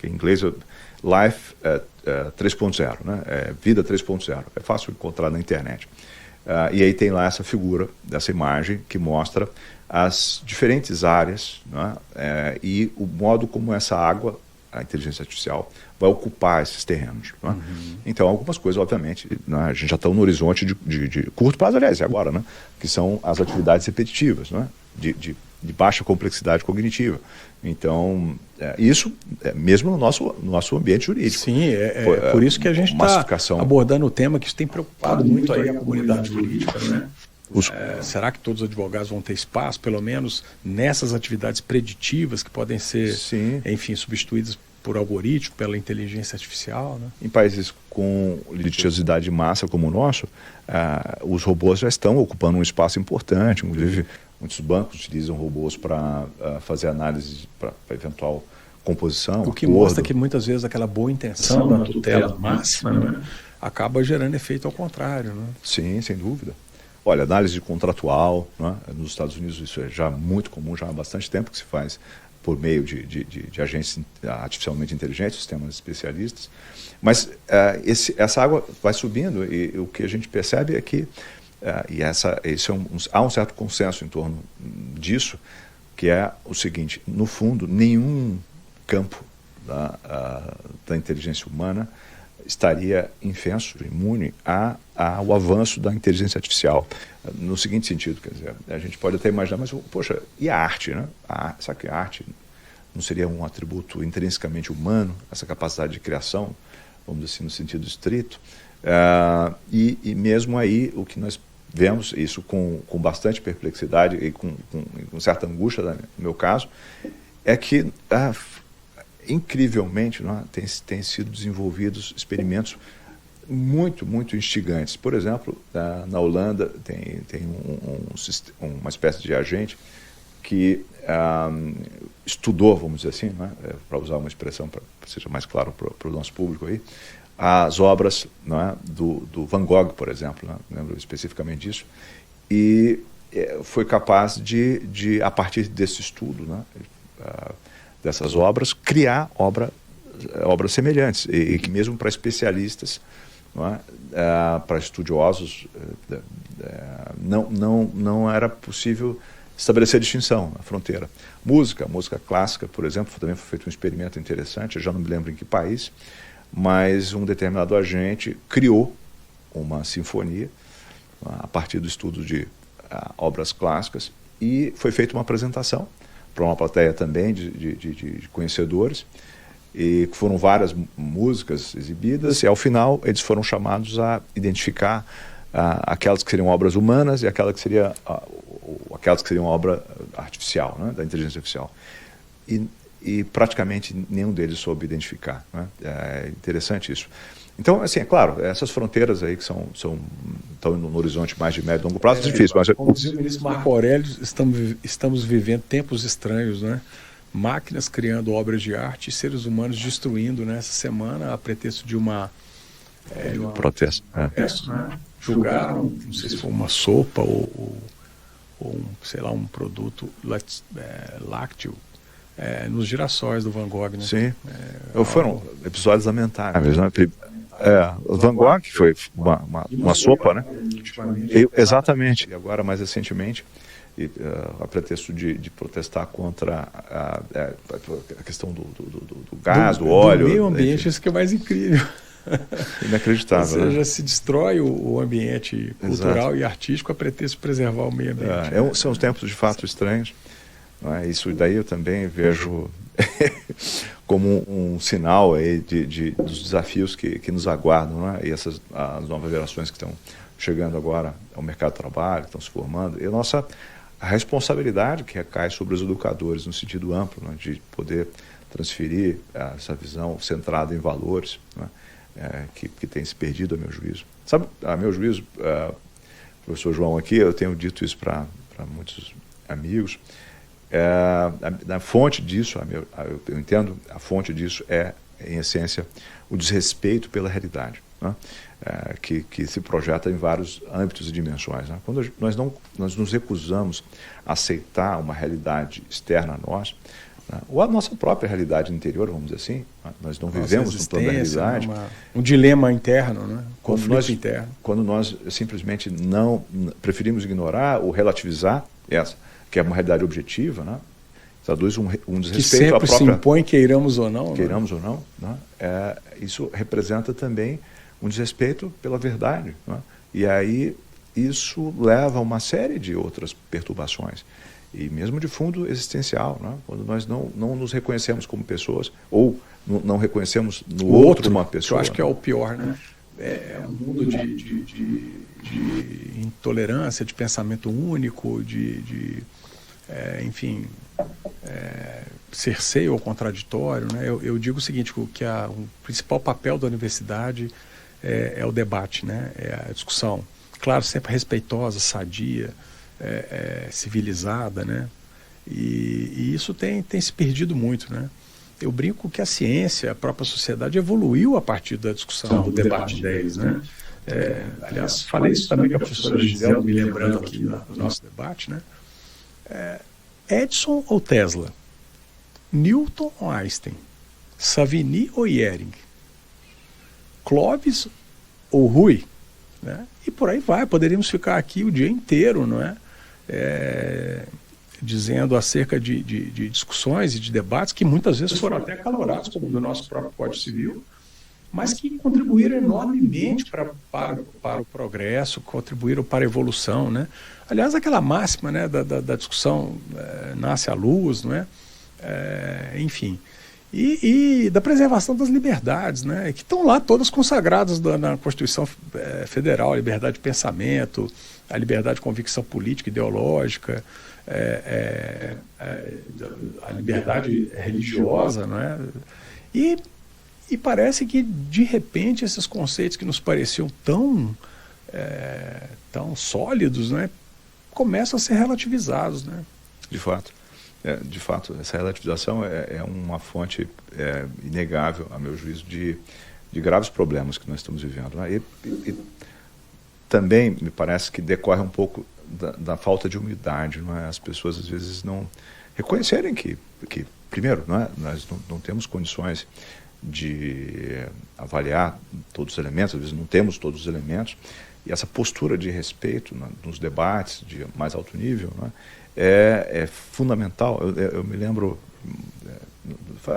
em inglês, Life 3.0, né? Vida 3.0. É fácil encontrar na internet. E aí tem lá essa figura, dessa imagem, que mostra as diferentes áreas, né? E o modo como essa água, a inteligência artificial, vai ocupar esses terrenos, né? Uhum. Então, algumas coisas, obviamente, né, a gente já está no horizonte de curto prazo, aliás, agora, né, que são as atividades repetitivas, né, de baixa complexidade cognitiva. Então, isso mesmo no nosso ambiente jurídico. Sim, por isso que a gente está abordando o tema que isso tem preocupado muito aí a comunidade jurídica, né? Será que todos os advogados vão ter espaço, pelo menos nessas atividades preditivas que podem ser, sim, enfim, substituídas por algoritmo, pela inteligência artificial, né? Em países com litigiosidade de massa como o nosso, os robôs já estão ocupando um espaço importante. Inclusive, muitos bancos utilizam robôs para fazer análise para eventual composição. O que mostra que muitas vezes aquela boa intenção da tutela máxima, né, acaba gerando efeito ao contrário, né? Sim, sem dúvida. Olha, análise contratual, né? Nos Estados Unidos isso é já muito comum, já há bastante tempo que se faz por meio de agentes artificialmente inteligentes, sistemas especialistas. Mas essa água vai subindo e o que a gente percebe é que há um certo consenso em torno disso, que é o seguinte: no fundo, nenhum campo da inteligência humana estaria infenso, imune ao avanço da inteligência artificial. No seguinte sentido, quer dizer, a gente pode até imaginar, mas, poxa, e a arte, né? Será que a arte não seria um atributo intrinsecamente humano, essa capacidade de criação, vamos dizer assim, no sentido estrito? E mesmo aí, o que nós vemos isso com bastante perplexidade e com certa angústia, no meu caso, é que, incrivelmente, não é, tem sido desenvolvidos experimentos muito, muito instigantes. Por exemplo, na Holanda tem uma espécie de agente que estudou, vamos dizer assim, né, para usar uma expressão para que seja mais claro para o nosso público aí, as obras, não é, do Van Gogh, por exemplo, né, lembro especificamente disso, e foi capaz de a partir desse estudo, né, dessas obras, criar obras semelhantes, e que mesmo para especialistas, não é, para estudiosos, não era possível estabelecer a distinção, a fronteira. Música clássica, por exemplo, também foi feito um experimento interessante, eu já não me lembro em que país, mas um determinado agente criou uma sinfonia a partir do estudo de obras clássicas, e foi feita uma apresentação para uma plateia também de conhecedores, e foram várias músicas exibidas, e ao final eles foram chamados a identificar aquelas que seriam obras humanas e aquelas que seriam obra artificial, né, da inteligência artificial. E praticamente nenhum deles soube identificar, né? É interessante isso. Então, assim, é claro, essas fronteiras aí que estão no horizonte mais de médio e longo prazo, é difícil. Mas... Como diz o ministro Marco Aurélio, estamos vivendo tempos estranhos, né? Máquinas criando obras de arte e seres humanos destruindo, né? Essa semana, a pretexto de uma protesto. Né? Julgaram, não sei se foi uma sopa ou sei lá, um produto lácteo, nos girassóis do Van Gogh, né? Sim. Foram episódios lamentáveis, né? O Van Gogh foi uma sopa, né? Exatamente. E agora, mais recentemente, a pretexto de protestar contra a questão do gás, do óleo. Do meio ambiente, isso que é mais incrível. Inacreditável. Ou seja, se destrói o ambiente cultural e artístico a pretexto de preservar o meio ambiente. São tempos de fato estranhos. Não é? Isso daí eu também vejo como um sinal aí dos desafios que nos aguardam, não é? E as novas gerações que estão chegando agora ao mercado de trabalho, que estão se formando, e a responsabilidade que recai sobre os educadores no sentido amplo, né, de poder transferir essa visão centrada em valores, né, que tem se perdido, a meu juízo. Sabe, a meu juízo, professor João, aqui, eu tenho dito isso para muitos amigos, a fonte disso, eu entendo, a fonte disso é, em essência, o desrespeito pela realidade, né? Que se projeta em vários âmbitos e dimensões, né? Quando nós nos recusamos a aceitar uma realidade externa a nós, né? Ou a nossa própria realidade interior, vamos dizer assim, né? Nós não vivemos no plano da realidade. Um dilema interno, né? Conflito interno. Quando nós simplesmente preferimos ignorar ou relativizar essa, que é uma realidade objetiva, né? Traduz um desrespeito à própria... Que sempre se impõe, queiramos ou não. Queiramos, né? Ou não, né? Isso representa também um desrespeito pela verdade, né? E aí isso leva a uma série de outras perturbações, e mesmo de fundo existencial, né? Quando nós não nos reconhecemos como pessoas, ou não reconhecemos no outro uma pessoa. Eu acho que é o pior, né? É um mundo de intolerância, de pensamento único, enfim, cerceio ou contraditório, né? Eu digo o seguinte, que o principal papel da universidade é o debate, né? É a discussão, claro, sempre respeitosa, sadia, civilizada, né? E isso tem se perdido muito, né? Eu brinco que a ciência, a própria sociedade evoluiu a partir da discussão, do debate de ideias, né? Aliás, falei isso também com a professora Gisela, me lembrando aqui no nosso debate, né? Edison ou Tesla? Newton ou Einstein? Savigny ou Ehring? Clovis ou Rui? Né? E por aí vai, poderíamos ficar aqui o dia inteiro, não é? Dizendo acerca de discussões e de debates que muitas vezes foram até acalorados, como o do nosso próprio Código Civil, mas que contribuíram enormemente para o progresso, contribuíram para a evolução, né? Aliás, aquela máxima, né, da discussão nasce a luz, não é? Enfim. e da preservação das liberdades, né, que estão lá todas consagradas na Constituição Federal, a liberdade de pensamento, a liberdade de convicção política, ideológica, a liberdade religiosa, né, e parece que, de repente, esses conceitos que nos pareciam tão sólidos, né, começam a ser relativizados, né? De fato, essa relativização é uma fonte inegável, a meu juízo, de graves problemas que nós estamos vivendo, né? E também me parece que decorre um pouco da falta de humildade, não é? As pessoas às vezes não reconhecerem que primeiro, não é? Nós não temos condições de avaliar todos os elementos, às vezes não temos todos os elementos, e essa postura de respeito, né, nos debates de mais alto nível, né, é fundamental. Eu me lembro,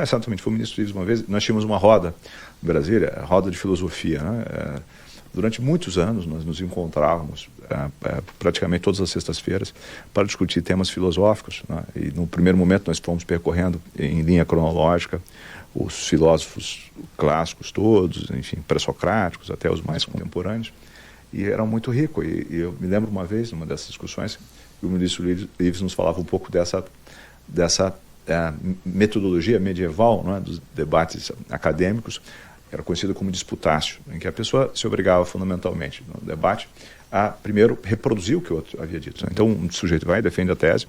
exatamente, foi o ministro Ives uma vez, nós tínhamos uma roda em Brasília, a roda de filosofia, né, durante muitos anos nós nos encontrávamos praticamente todas as sextas-feiras para discutir temas filosóficos, né, e no primeiro momento nós fomos percorrendo em linha cronológica os filósofos clássicos todos, enfim, pré-socráticos, até os mais contemporâneos, e era muito rico. E eu me lembro uma vez, numa dessas discussões, que o ministro Ives nos falava um pouco dessa metodologia medieval, né, dos debates acadêmicos, que era conhecida como disputácio, em que a pessoa se obrigava fundamentalmente no debate a, primeiro, reproduzir o que o outro havia dito. Então, um sujeito vai e defende a tese.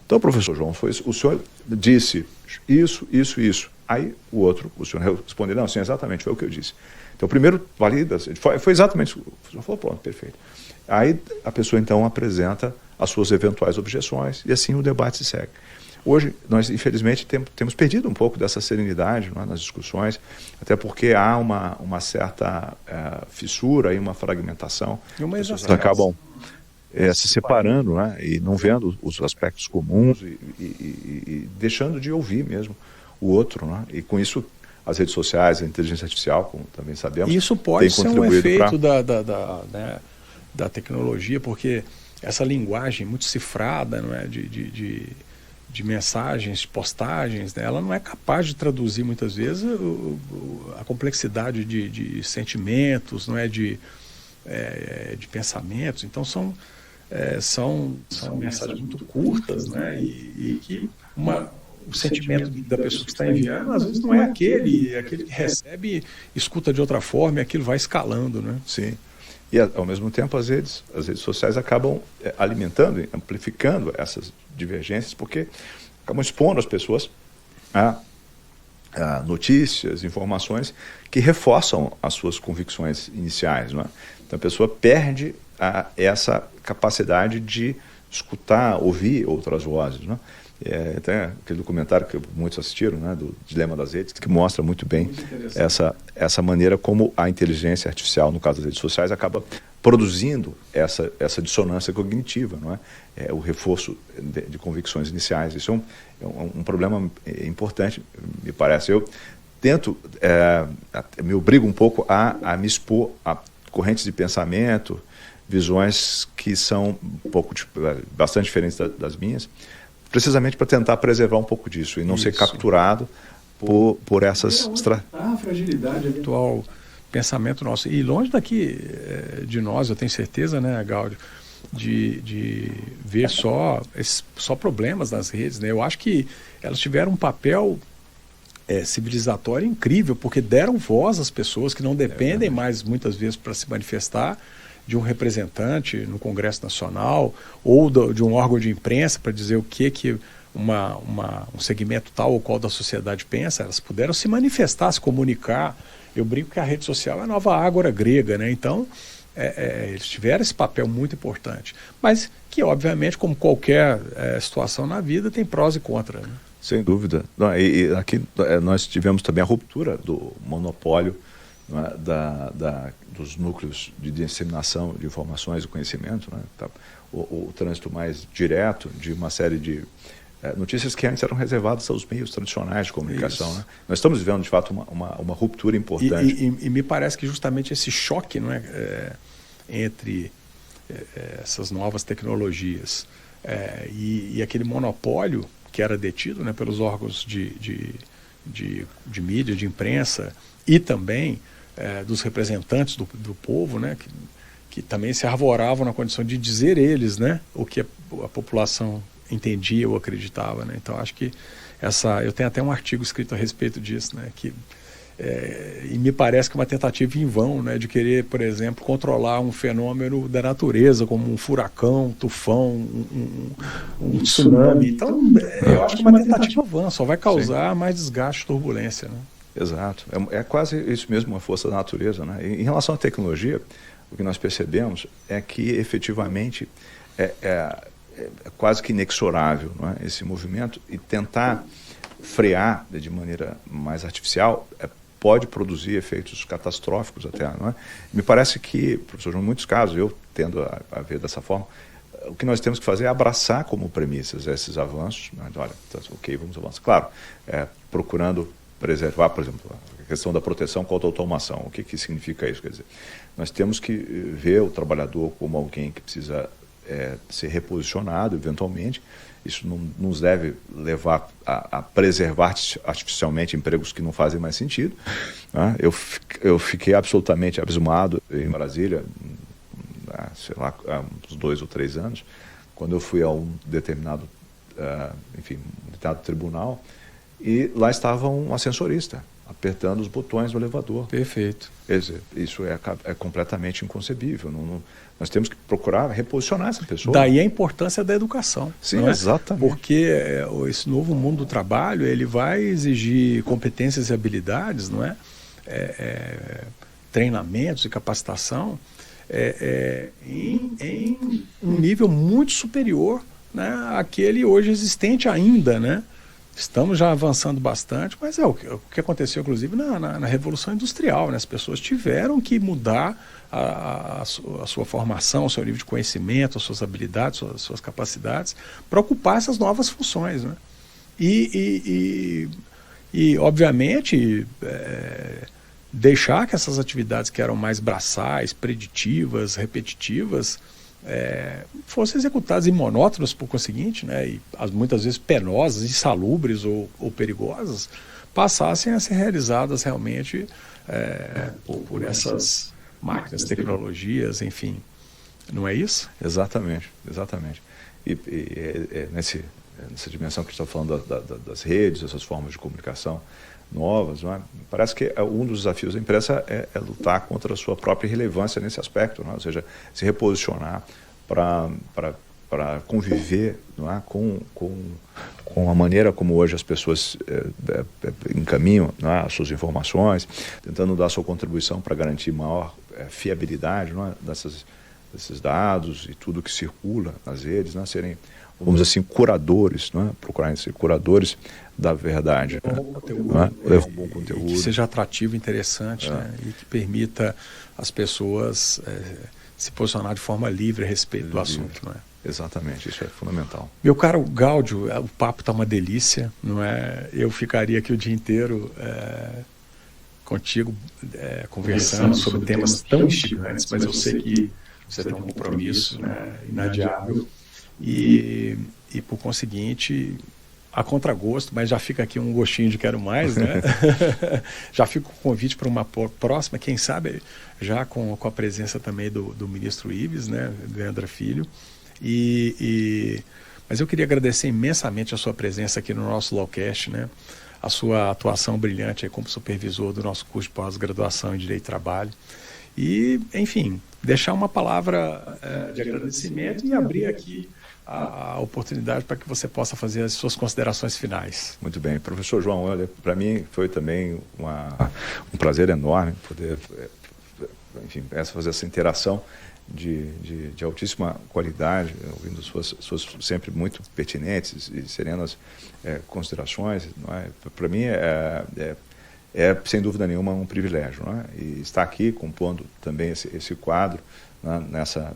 Então, professor João, o senhor disse isso. Aí o senhor responde, não, sim, exatamente, foi o que eu disse. Então, primeiro, valida, foi exatamente o que o senhor falou, pronto, perfeito. Aí a pessoa, então, apresenta as suas eventuais objeções e assim o debate se segue. Hoje, nós, infelizmente, temos perdido um pouco dessa serenidade, não é, nas discussões, até porque há uma certa fissura e uma fragmentação. E uma exaustão. As pessoas acabam se separando, né, e não vendo os aspectos comuns e deixando de ouvir mesmo o outro, né? E com isso as redes sociais, a inteligência artificial, como também sabemos, isso pode ser um efeito da tecnologia, porque essa linguagem muito cifrada, não é, de mensagens, postagens, né, ela não é capaz de traduzir muitas vezes a complexidade de sentimentos, não é, de pensamentos. Então são mensagens muito curtas, né, e que o sentimento da pessoa que está enviando, às vezes não é aquele que recebe, escuta de outra forma e aquilo vai escalando, né? Sim. E, ao mesmo tempo, as redes sociais acabam alimentando, amplificando essas divergências, porque acabam expondo as pessoas a notícias, informações que reforçam as suas convicções iniciais, não é? Então, a pessoa perde essa capacidade de escutar, ouvir outras vozes, não é? Tem aquele documentário que muitos assistiram, né, do Dilema das Redes, que mostra muito bem essa maneira como a inteligência artificial, no caso das redes sociais, acaba produzindo essa dissonância cognitiva, não é? O reforço de convicções iniciais. Isso é um problema importante, me parece. Eu tento, me obrigo um pouco a me expor a correntes de pensamento, visões que são bastante diferentes das minhas, precisamente para tentar preservar um pouco disso e não ser capturado por essas... A fragilidade atual, pensamento nosso. E longe daqui de nós, eu tenho certeza, né, Gáudio, de ver só problemas nas redes, né? Eu acho que elas tiveram um papel civilizatório incrível, porque deram voz às pessoas que não dependem mais, muitas vezes, para se manifestar, de um representante no Congresso Nacional ou de um órgão de imprensa para dizer o que um segmento tal ou qual da sociedade pensa. Elas puderam se manifestar, se comunicar. Eu brinco que a rede social é a nova ágora grega, né? Então, eles tiveram esse papel muito importante. Mas que, obviamente, como qualquer situação na vida, tem prós e contras, né? Sem dúvida. E aqui nós tivemos também a ruptura do monopólio, né, dos núcleos de disseminação de informações e conhecimento, né, o trânsito mais direto de uma série de notícias que antes eram reservadas aos meios tradicionais de comunicação, né? Nós estamos vivendo, de fato, uma ruptura importante. E me parece que justamente esse choque, não é, entre essas novas tecnologias e aquele monopólio que era detido, né, pelos órgãos de de mídia, de imprensa e também dos representantes do povo, né, que também se arvoravam na condição de dizer eles, né, o que a população entendia ou acreditava, né? Então acho que eu tenho até um artigo escrito a respeito disso, né, e me parece que é uma tentativa em vão, né, de querer, por exemplo, controlar um fenômeno da natureza, como um furacão, um tufão, um tsunami. Então, eu acho que é uma tentativa vã, só vai causar mais desgaste e turbulência, né? Exato. É quase isso mesmo, uma força da natureza, né? Em relação à tecnologia, o que nós percebemos é que, efetivamente, é quase que inexorável, não é, esse movimento, e tentar frear de maneira mais artificial pode produzir efeitos catastróficos até, não é? Me parece que, professor, em muitos casos, eu tendo a ver dessa forma, o que nós temos que fazer é abraçar como premissas esses avanços, né? Olha, ok, vamos avançar. Claro, procurando preservar, por exemplo, a questão da proteção contra a automação. O que significa isso? Quer dizer, nós temos que ver o trabalhador como alguém que precisa ser reposicionado, eventualmente. Isso não nos deve levar a preservar artificialmente empregos que não fazem mais sentido, né? Eu fiquei absolutamente abismado em Brasília, sei lá, há uns 2 ou 3 anos, quando eu fui a um determinado tribunal, e lá estava um ascensorista apertando os botões do elevador. Perfeito. Quer dizer, isso é completamente inconcebível. Nós temos que procurar reposicionar essa pessoa. Daí a importância da educação. Sim, exatamente. Porque esse novo mundo do trabalho, ele vai exigir competências e habilidades, não é? Treinamentos e capacitação em um nível muito superior, né, àquele hoje existente ainda, né? Estamos já avançando bastante, mas o que aconteceu, inclusive, na Revolução Industrial, né? As pessoas tiveram que mudar a sua formação, o seu nível de conhecimento, as suas habilidades, as suas capacidades, para ocupar essas novas funções, né? E obviamente, deixar que essas atividades que eram mais braçais, preditivas, repetitivas, fossem executadas e monótonas por conseguinte, né, e muitas vezes penosas, insalubres ou perigosas, passassem a ser realizadas realmente por essas máquinas, tecnologias, enfim. Não é isso? Exatamente, exatamente. E nessa dimensão que a gente está falando das redes, essas formas de comunicação novas, não é? Parece que um dos desafios da imprensa é lutar contra a sua própria relevância nesse aspecto, não é? Ou seja, se reposicionar para conviver, não é? com a maneira como hoje as pessoas encaminham, não é? As suas informações, tentando dar sua contribuição para garantir maior fiabilidade, não é? desses dados e tudo que circula nas redes, não é? Serem, vamos dizer assim, curadores, não é? Procurarem ser curadores da verdade. Levar um bom conteúdo, né? Levar um bom conteúdo. Que seja atrativo, interessante, né? E que permita as pessoas se posicionar de forma livre a respeito do assunto, não é? Exatamente, isso é fundamental. Meu caro Gáudio, o papo está uma delícia, não é? Eu ficaria aqui o dia inteiro contigo conversando sobre temas tão instigantes, mas eu sei que você tem um compromisso, né, inadiável e por conseguinte, a contragosto, mas já fica aqui um gostinho de quero mais, né? Já fica o convite para uma próxima, quem sabe já com a presença também do ministro Ives, né, Gandra Filho. Mas eu queria agradecer imensamente a sua presença aqui no nosso Lawcast, né? A sua atuação brilhante aí como supervisor do nosso curso de pós-graduação em Direito e Trabalho. E, enfim, deixar uma palavra de agradecimento e abrir aqui a oportunidade para que você possa fazer as suas considerações finais. Muito bem. Professor João, olha, para mim foi também um prazer enorme poder fazer essa interação de altíssima qualidade, ouvindo suas sempre muito pertinentes e serenas considerações. Não é? Para mim sem dúvida nenhuma, um privilégio. Não é? E estar aqui compondo também esse quadro, né,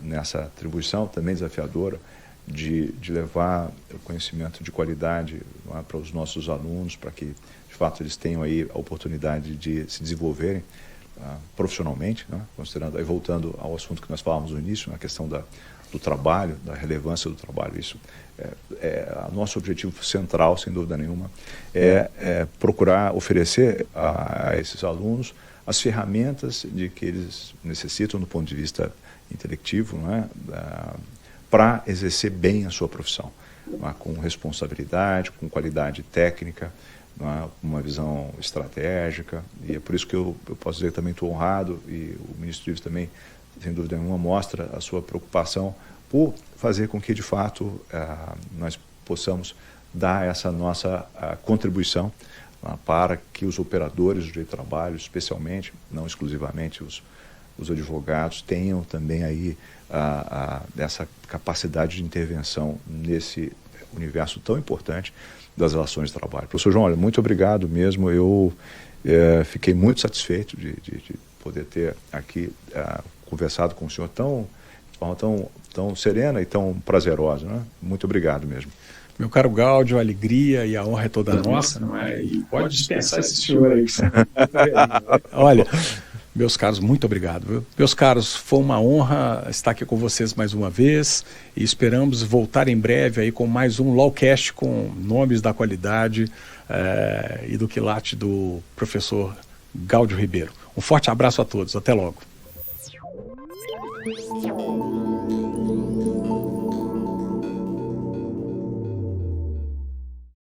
nessa atribuição também desafiadora de levar o conhecimento de qualidade, não é, para os nossos alunos, para que, de fato, eles tenham aí a oportunidade de se desenvolverem profissionalmente, né, considerando, aí voltando ao assunto que nós falávamos no início, na questão do do trabalho, da relevância do trabalho. Isso nosso objetivo central, sem dúvida nenhuma, é procurar oferecer a esses alunos as ferramentas de que eles necessitam do ponto de vista intelectivo, não é? Para exercer bem a sua profissão, não é? Com responsabilidade, com qualidade técnica, não é? Com uma visão estratégica. E é por isso que eu posso dizer que também estou honrado, e o ministro Ives também, sem dúvida nenhuma, mostra a sua preocupação por fazer com que, de fato, nós possamos dar essa nossa contribuição para que os operadores do direito do trabalho, especialmente, não exclusivamente os advogados, tenham também aí essa capacidade de intervenção nesse universo tão importante das relações de trabalho. Professor João, olha, muito obrigado mesmo. Eu fiquei muito satisfeito de poder ter aqui conversado com o senhor tão serena e tão prazerosa, né? Muito obrigado mesmo. Meu caro Gáudio, a alegria e a honra é toda nossa, não é? E pode dispensar esse senhor aí. Olha, meus caros, muito obrigado. Viu? Meus caros, foi uma honra estar aqui com vocês mais uma vez e esperamos voltar em breve aí com mais um Lawcast com nomes da qualidade e do quilate do professor Gáudio Ribeiro. Um forte abraço a todos, até logo.